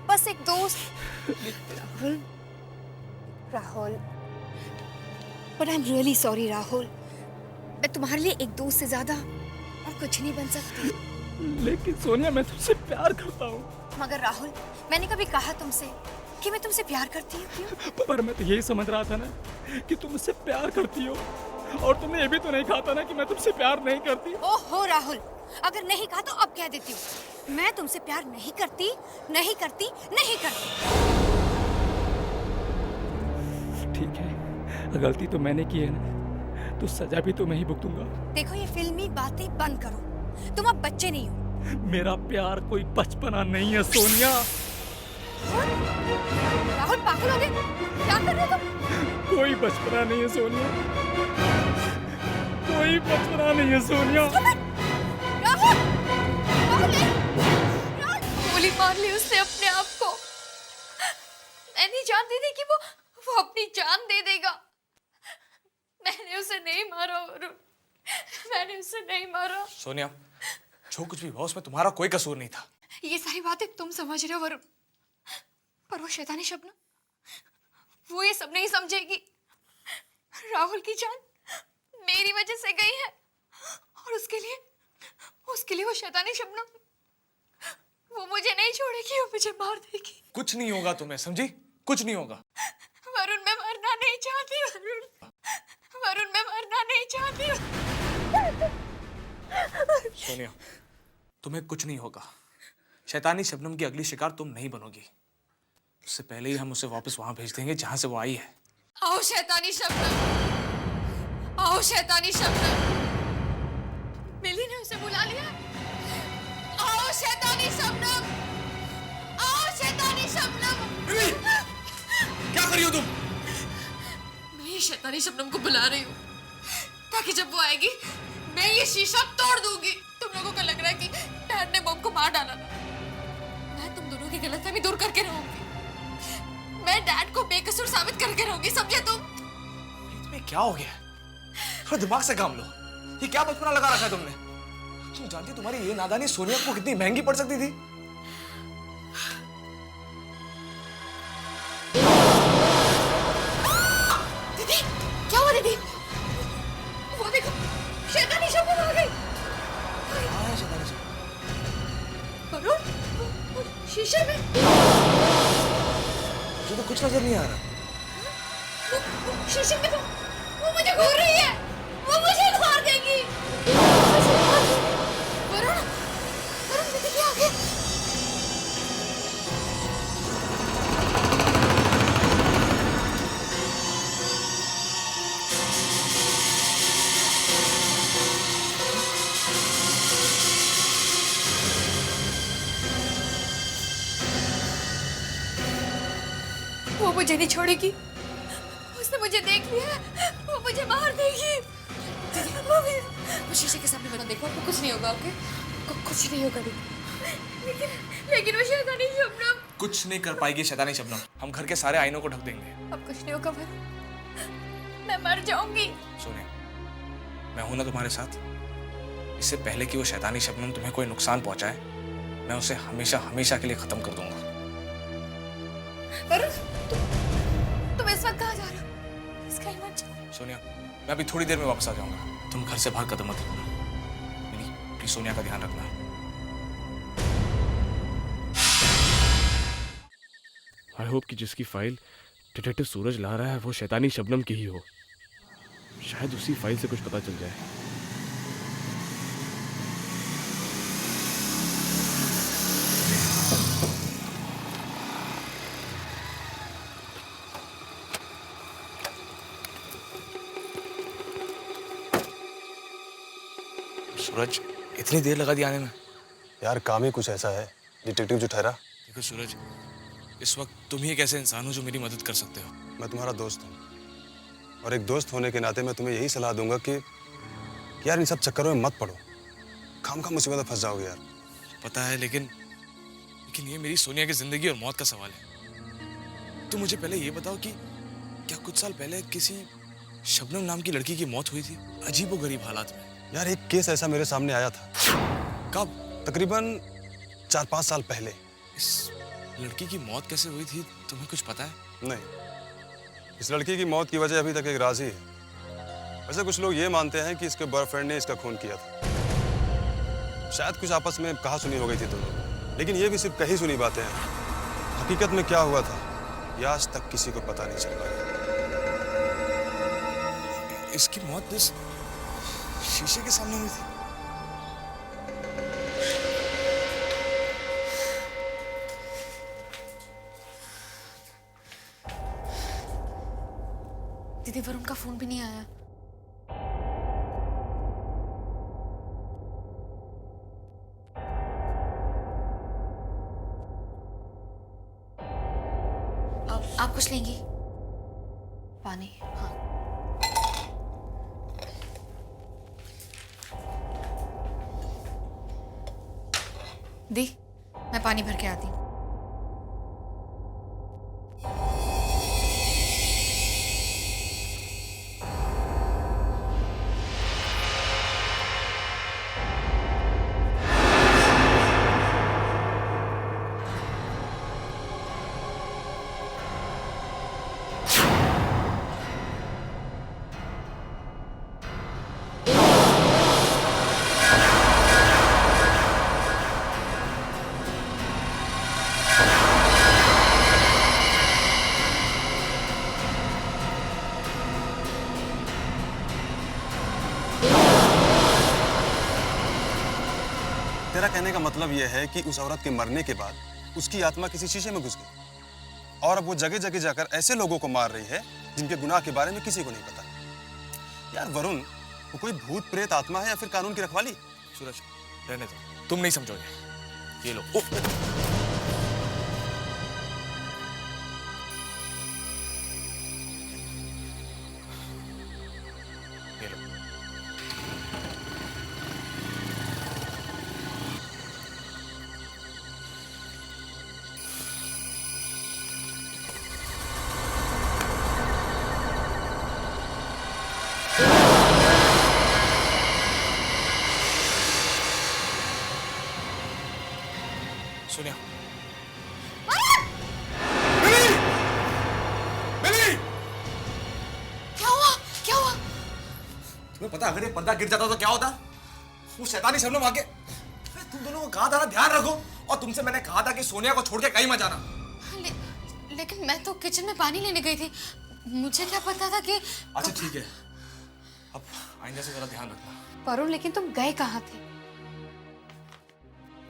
Speaker 14: बस एक दोस्त। Rahul, Rahul, but I am really sorry Rahul. मैं तुम्हारे लिए एक दोस्त से ज्यादा और कुछ नहीं बन सकती।
Speaker 17: लेकिन सोनिया, मैं तुमसे प्यार करता हूँ।
Speaker 14: मगर राहुल, मैंने कभी कहा तुमसे कि मैं तुमसे प्यार करती हूँ? क्यों?
Speaker 17: पर मैं तो यही समझ रहा था ना कि तुम मुझसे प्यार करती हो, और तुमने ये भी तो नहीं कहा था ना कि मैं तुमसे प्यार नहीं करती।
Speaker 14: ओहो राहुल, अगर नहीं कहा तो अब कह देती हूँ, मैं तुमसे प्यार नहीं करती, नहीं करती, नहीं करती।
Speaker 17: ठीक है, गलती तो मैंने की है ना, तो सजा भी तो मैं ही भुगतूंगा।
Speaker 14: देखो, ये फिल्मी बातें बंद करो, तुम अब बच्चे नहीं हो।
Speaker 17: मेरा प्यार कोई बचपना नहीं है सोनिया।
Speaker 14: राहुल, पागल हो गए? क्या कर रहे हो तुम?
Speaker 17: कोई बचपना नहीं है सोनिया, कोई बचपना नहीं है सोनिया।
Speaker 14: राहुल,
Speaker 12: गोली मार ली उसने अपने आप को। मैंने जान दे दी कि वो अपनी जान दे देगा। मैंने उसे नहीं मारा वरुण, मैंने उसे नहीं मारा।
Speaker 16: सोनिया, जो कुछ भी हुआ उसमें तुम्हारा कोई कसूर नहीं था।
Speaker 14: ये सारी बातें तुम समझ रहे हो वरुण, पर वो शैतानी शबनम, वो ये सब नहीं समझेगी। राहुल की जान मेरी वजह से गई है, और उसके लिए वो शैतानी शबनम, वो मुझे नहीं छोड़ेगी, वो मुझे मार देगी।
Speaker 16: कुछ नहीं होगा तुम्हें, समझी? कुछ नहीं होगा।
Speaker 12: वरुण, मैं मरना नहीं चाहती। वरुण, मैं मरना नहीं चाहती।
Speaker 16: सोनिया, तुम्हें कुछ नहीं होगा। शैतानी शबनम की अगली शिकार तुम नहीं बनोगी। उससे पहले ही हम उसे वापस वहां भेज देंगे जहां से वो आई है।
Speaker 12: आओ शैतानी शबनम, आओ शैतानी शबनम। मिली ने उसे बुला लिया। आओ शैतानी शबनम, आओ शैतानी शबनम।
Speaker 16: क्या कर रही हो तुम?
Speaker 12: मैं ये शैतानी शबनम को बुला रही हूँ, ताकि जब वो आएगी मैं ये शीशा तोड़ दूंगी। तुम लोगों को लग रहा है कि डैड ने बॉब को मार डाला ना? मैं तुम दोनों की गलतफहमी दूर करके रहूंगी। मैं डैड को बेकसूर साबित करके रहूंगी, समझे तुम?
Speaker 16: तुम्हें क्या हो गया? थोड़ा दिमाग से काम लो। ये क्या बचपना लगा रखा है तुमने? तुम जानती हो तुम्हारी ये नादानी सोनिया को कितनी महंगी पड़ सकती थी?
Speaker 12: दीदी, क्या हुआ दीदी? वो देखो, शैतानी शबनम आ गई। वरुण, वो शीशे में।
Speaker 16: मुझे तो कुछ नजर नहीं आ रहा।
Speaker 12: वो शीशे में तो वो मुझे घूर रही है, वो मुझे मार देगी। वरुण, वरुण दीदी क्या आ गया? वो मुझे नहीं छोड़ेगी, उसने मुझे देख लिया है, वो मुझे मार देगी। वो शीशे के सामने बना, देखो आपको कुछ नहीं होगा। ओके, कुछ नहीं होगा लेकिन वो शैतानी शबनम
Speaker 16: कुछ नहीं कर पाएगी। शैतानी शबनम, हम घर के सारे आईनों को ढक देंगे।
Speaker 12: अब कुछ नहीं होगा, मैं मर जाऊंगी।
Speaker 16: सोनिया, मैं हूं ना तुम्हारे साथ। इससे पहले कि वो शैतानी शबनम तुम्हें कोई नुकसान पहुंचाए, मैं उसे हमेशा हमेशा के लिए खत्म कर दूंगा।
Speaker 12: वरुण, तुम इस वक्त कहाँ जा रहे हो? इसका ही मत जाओ।
Speaker 16: सोनिया, मैं अभी थोड़ी देर में वापस आ जाऊंगा। तुम घर से बाहर कदम मत रखना। मिली, प्लीज सोनिया का ध्यान रखना।
Speaker 18: आई होप कि जिसकी फाइल डिटेक्टिव सूरज ला रहा है वो शैतानी शबनम की ही हो। शायद उसी फाइल से कुछ पता चल जाए।
Speaker 16: सूरज, इतनी देर लगा दी आने में?
Speaker 6: यार काम ही कुछ ऐसा है, डिटेक्टिव जो ठहरा।
Speaker 16: देखो सूरज, इस वक्त तुम ही एक ऐसे इंसान हो जो मेरी मदद कर सकते हो।
Speaker 6: मैं तुम्हारा दोस्त हूँ और एक दोस्त होने के नाते मैं तुम्हें यही सलाह दूंगा कि यार इन सब चक्करों में मत पड़ो, खामखा मुसीबत में फंस जाओगे यार।
Speaker 16: पता है, लेकिन ये मेरी सोनिया की जिंदगी और मौत का सवाल है। तो मुझे पहले ये बताओ कि क्या कुछ साल पहले किसी शबनम नाम की लड़की की मौत हुई थी अजीबोगरीब हालात में?
Speaker 6: यार एक केस ऐसा मेरे सामने आया था।
Speaker 16: कब?
Speaker 6: तकरीबन 4-5 साल पहले।
Speaker 16: इस लड़की की मौत कैसे हुई थी, तुम्हें कुछ पता है?
Speaker 6: नहीं, इस लड़की की मौत की वजह अभी तक एक राज ही है। वैसे कुछ लोग ये मानते हैं कि इसके बॉयफ्रेंड ने इसका खून किया था। शायद कुछ आपस में कहा सुनी हो गई थी दोनों, लेकिन ये भी सिर्फ कही सुनी बातें हैं। हकीकत में क्या हुआ था ये आज तक किसी को पता नहीं चल पाया।
Speaker 16: इसकी मौत इस शीशे के सामने हुई थी।
Speaker 12: दीदी वरुण का फोन भी नहीं आया। आप कुछ लेंगी? पानी? हाँ। दी, मैं पानी भर के आती हूँ।
Speaker 6: तेरा कहने का मतलब यह है कि उस औरत के मरने के बाद उसकी आत्मा किसी शीशे में घुस गई और अब वो जगह जगह जाकर ऐसे लोगों को मार रही है जिनके गुनाह के बारे में किसी को नहीं पता। यार वरुण, वो कोई भूत प्रेत आत्मा है या फिर कानून की रखवाली?
Speaker 16: सूरज, रहने दो, तुम नहीं समझोगे। ये लो। ये लो। सोनिया,
Speaker 12: क्या हुआ? क्या हुआ?
Speaker 16: तुम्हें पता अगर ये पर्दा गिर जाता तो क्या होता? वो शैतानी शबनम आके तुम दोनों को कहा था ना ध्यान रखो, और तुमसे मैंने कहा था कि सोनिया को छोड़ के कहीं मत जाना।
Speaker 12: लेकिन मैं तो किचन में पानी लेने गई थी, मुझे क्या पता था कि।
Speaker 16: अच्छा ठीक है, अब आइंदा से जरा ध्यान रखना।
Speaker 12: वरुण, लेकिन तुम गए कहाँ थे?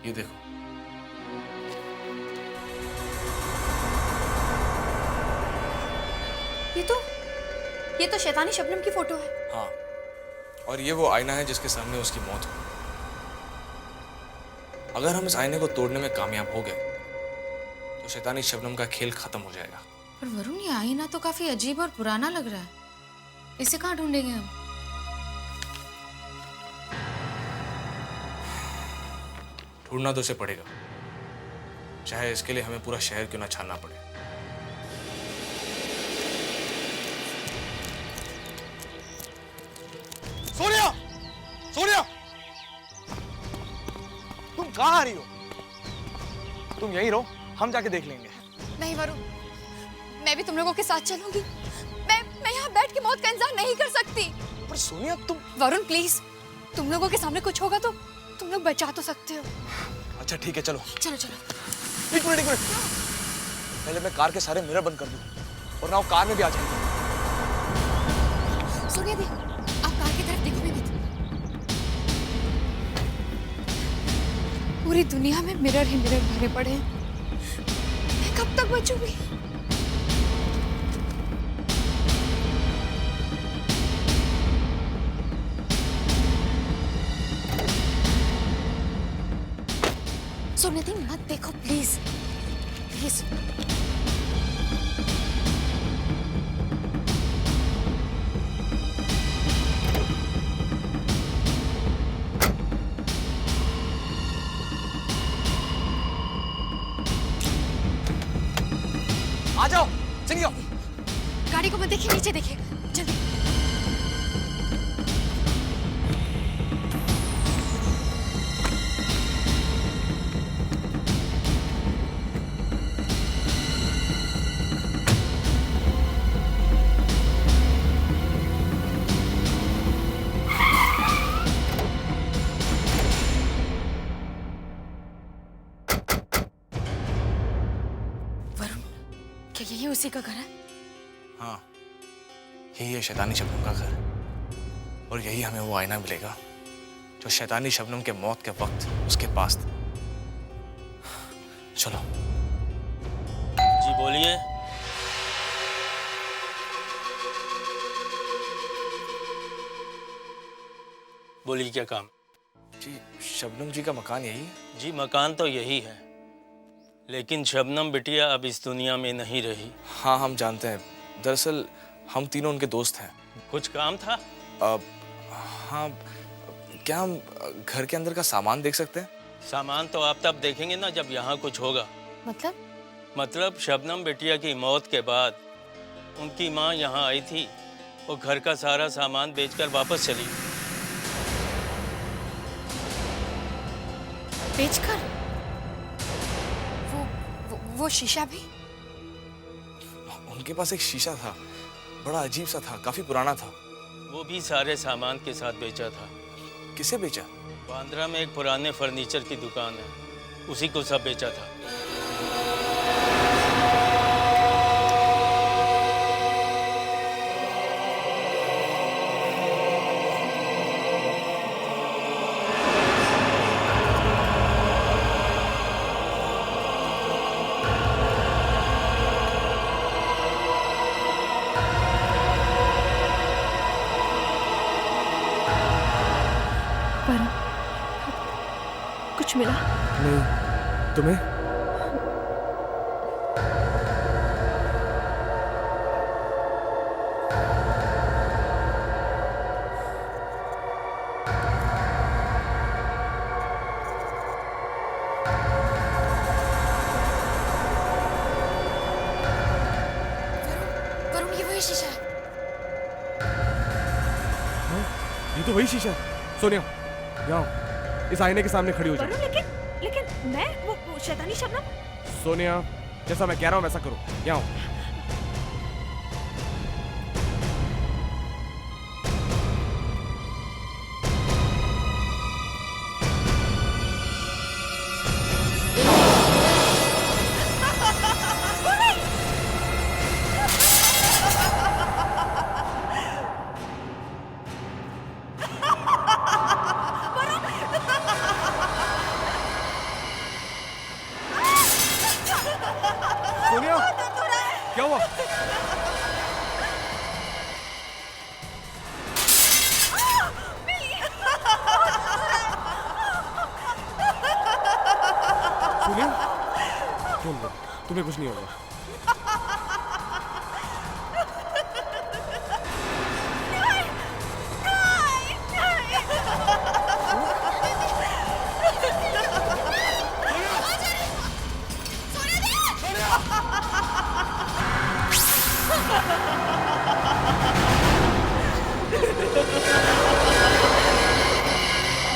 Speaker 16: ये देखो,
Speaker 12: ये तो शैतानी शबनम की फोटो है।
Speaker 16: हाँ, और ये वो आईना है जिसके सामने उसकी मौत हुई। अगर हम इस आईने को तोड़ने में कामयाब हो गए तो शैतानी शबनम का खेल खत्म हो जाएगा।
Speaker 12: पर वरुण, ये आईना तो काफी अजीब और पुराना लग रहा है, इसे कहाँ ढूंढेंगे हम?
Speaker 16: ढूंढना तो उसे पड़ेगा, चाहे इसके लिए हमें पूरा शहर क्यों ना छानना पड़े।
Speaker 19: सोनिया! सोनिया! तुम कहाँ आ रही हो? तुम यहीं रहो, हम जाके देख लेंगे।
Speaker 12: नहीं वरुण, मैं भी तुम लोगों के साथ चलूंगी। मैं यहाँ बैठ के मौत का इंतजार नहीं कर सकती।
Speaker 19: पर सोनिया तुम।
Speaker 12: वरुण प्लीज, तुम लोगों के सामने कुछ होगा तो तुम लोग बचा तो सकते हो।
Speaker 19: अच्छा ठीक है, चलो
Speaker 12: चलो चलो।
Speaker 19: एक मिनट। पहले मैं कार के सारे मिरर बंद कर दूं, और ना वो कार में भी आ जाएगी।
Speaker 12: सोनिया दी, आप कार की तरफ देखो भी मत। पूरी दुनिया में मिरर ही मिरर भरे पड़े हैं, मैं कब तक बचूंगी?
Speaker 5: सोने दी, मत देखो प्लीज प्लीज।
Speaker 19: आ जाओ, चलिए।
Speaker 5: गाड़ी को मत देखिए, नीचे देखिए, जल्दी। क्या यही उसी का घर है?
Speaker 19: हाँ, यही है शैतानी शबनम का घर। और यही हमें वो आईना मिलेगा जो शैतानी शबनम के मौत के वक्त उसके पास था। चलो।
Speaker 20: जी बोलिए। बोलिए क्या काम?
Speaker 19: जी शबनम जी का मकान यही है?
Speaker 20: जी मकान तो यही है, लेकिन शबनम बिटिया अब इस दुनिया में नहीं रही।
Speaker 19: हाँ हम जानते हैं, दरअसल हम तीनों उनके दोस्त हैं।
Speaker 20: कुछ काम था?
Speaker 19: हाँ, क्या हम घर के अंदर का सामान देख सकते हैं?
Speaker 20: सामान तो आप तब देखेंगे ना जब यहाँ कुछ होगा। मतलब शबनम बिटिया की मौत के बाद उनकी माँ यहाँ आई थी, वो घर का सारा सामान बेचकर वापस चली।
Speaker 5: बेचकर? वो शीशा भी?
Speaker 19: उनके पास एक शीशा था, बड़ा अजीब सा था, काफी पुराना था।
Speaker 20: वो भी सारे सामान के साथ बेचा था।
Speaker 19: किसे बेचा?
Speaker 20: बांद्रा में एक पुराने फर्नीचर की दुकान है, उसी को सब बेचा था।
Speaker 4: कुछ मिला?
Speaker 18: नहीं, तुम्हें?
Speaker 5: वरुण, ये वही शीशा है।
Speaker 18: ये तो वही शीशा है। सोनिया, यहाँ इस आईने के सामने खड़ी हो जाओ।
Speaker 4: लेकिन मैं वो शैतानी शबनम?
Speaker 18: सोनिया, जैसा मैं कह रहा हूँ वैसा करो। यहाँ आओ। सोनिया, क्या हुआ? सोनिया, तुम्हें कुछ नहीं होगा।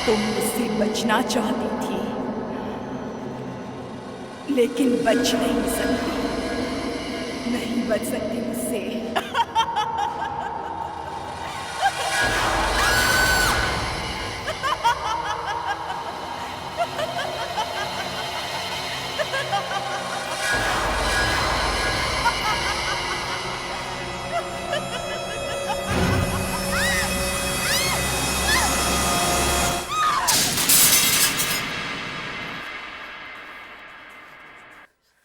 Speaker 21: तुम मुझसे बचना चाहती थी, लेकिन बच नहीं सकती, नहीं बच सकती मुझसे।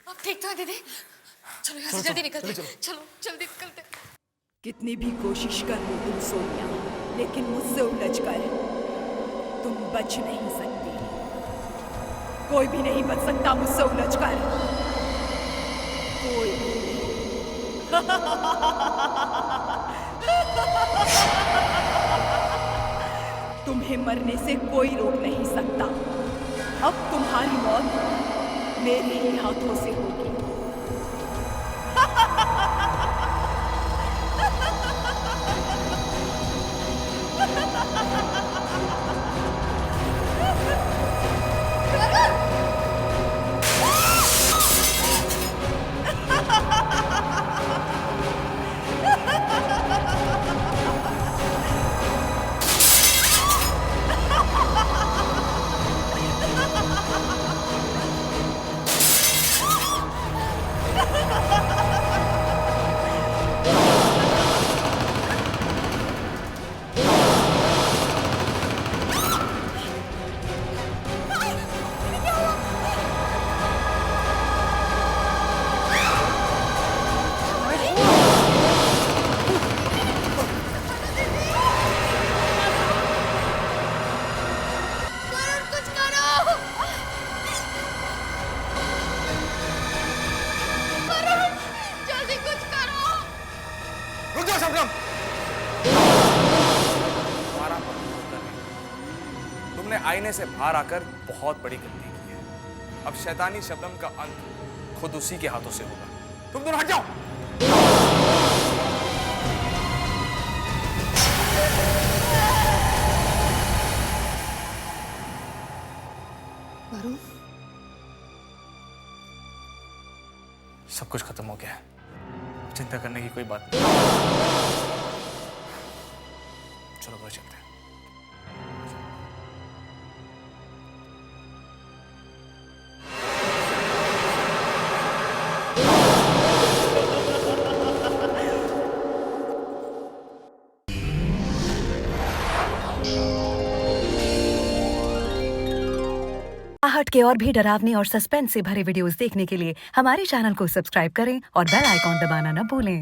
Speaker 5: आप ठीक तो है दीदी? चलो यहाँ से जल्दी निकलते हैं। चलो जल्दी निकलते हैं।
Speaker 21: कितनी भी कोशिश कर लो तुम सोनिया, लेकिन मुझसे उलझ कर तुम बच नहीं सकती। कोई भी नहीं बच सकता मुझसे उलझकर। कोई भी तुम्हें मरने से कोई रोक नहीं सकता। अब तुम्हारी मौत मेरे ही हाथों से होगी।
Speaker 16: रुक जाओ शबनम। तुम्हारा पति होकर नहीं, तुमने आईने से बाहर आकर बहुत बड़ी गलती की है। अब शैतानी शबनम का अंत खुद उसी के हाथों से होगा। तुम दोनों हट जाओ।
Speaker 14: वरुण,
Speaker 19: सब कुछ खत्म हो गया है, चिंता करने की कोई बात नहीं। चलो घर चलते हैं।
Speaker 11: आहट के और भी डरावने और सस्पेंस से भरे वीडियोस देखने के लिए हमारे चैनल को सब्सक्राइब करें और बेल आइकॉन दबाना न भूलें।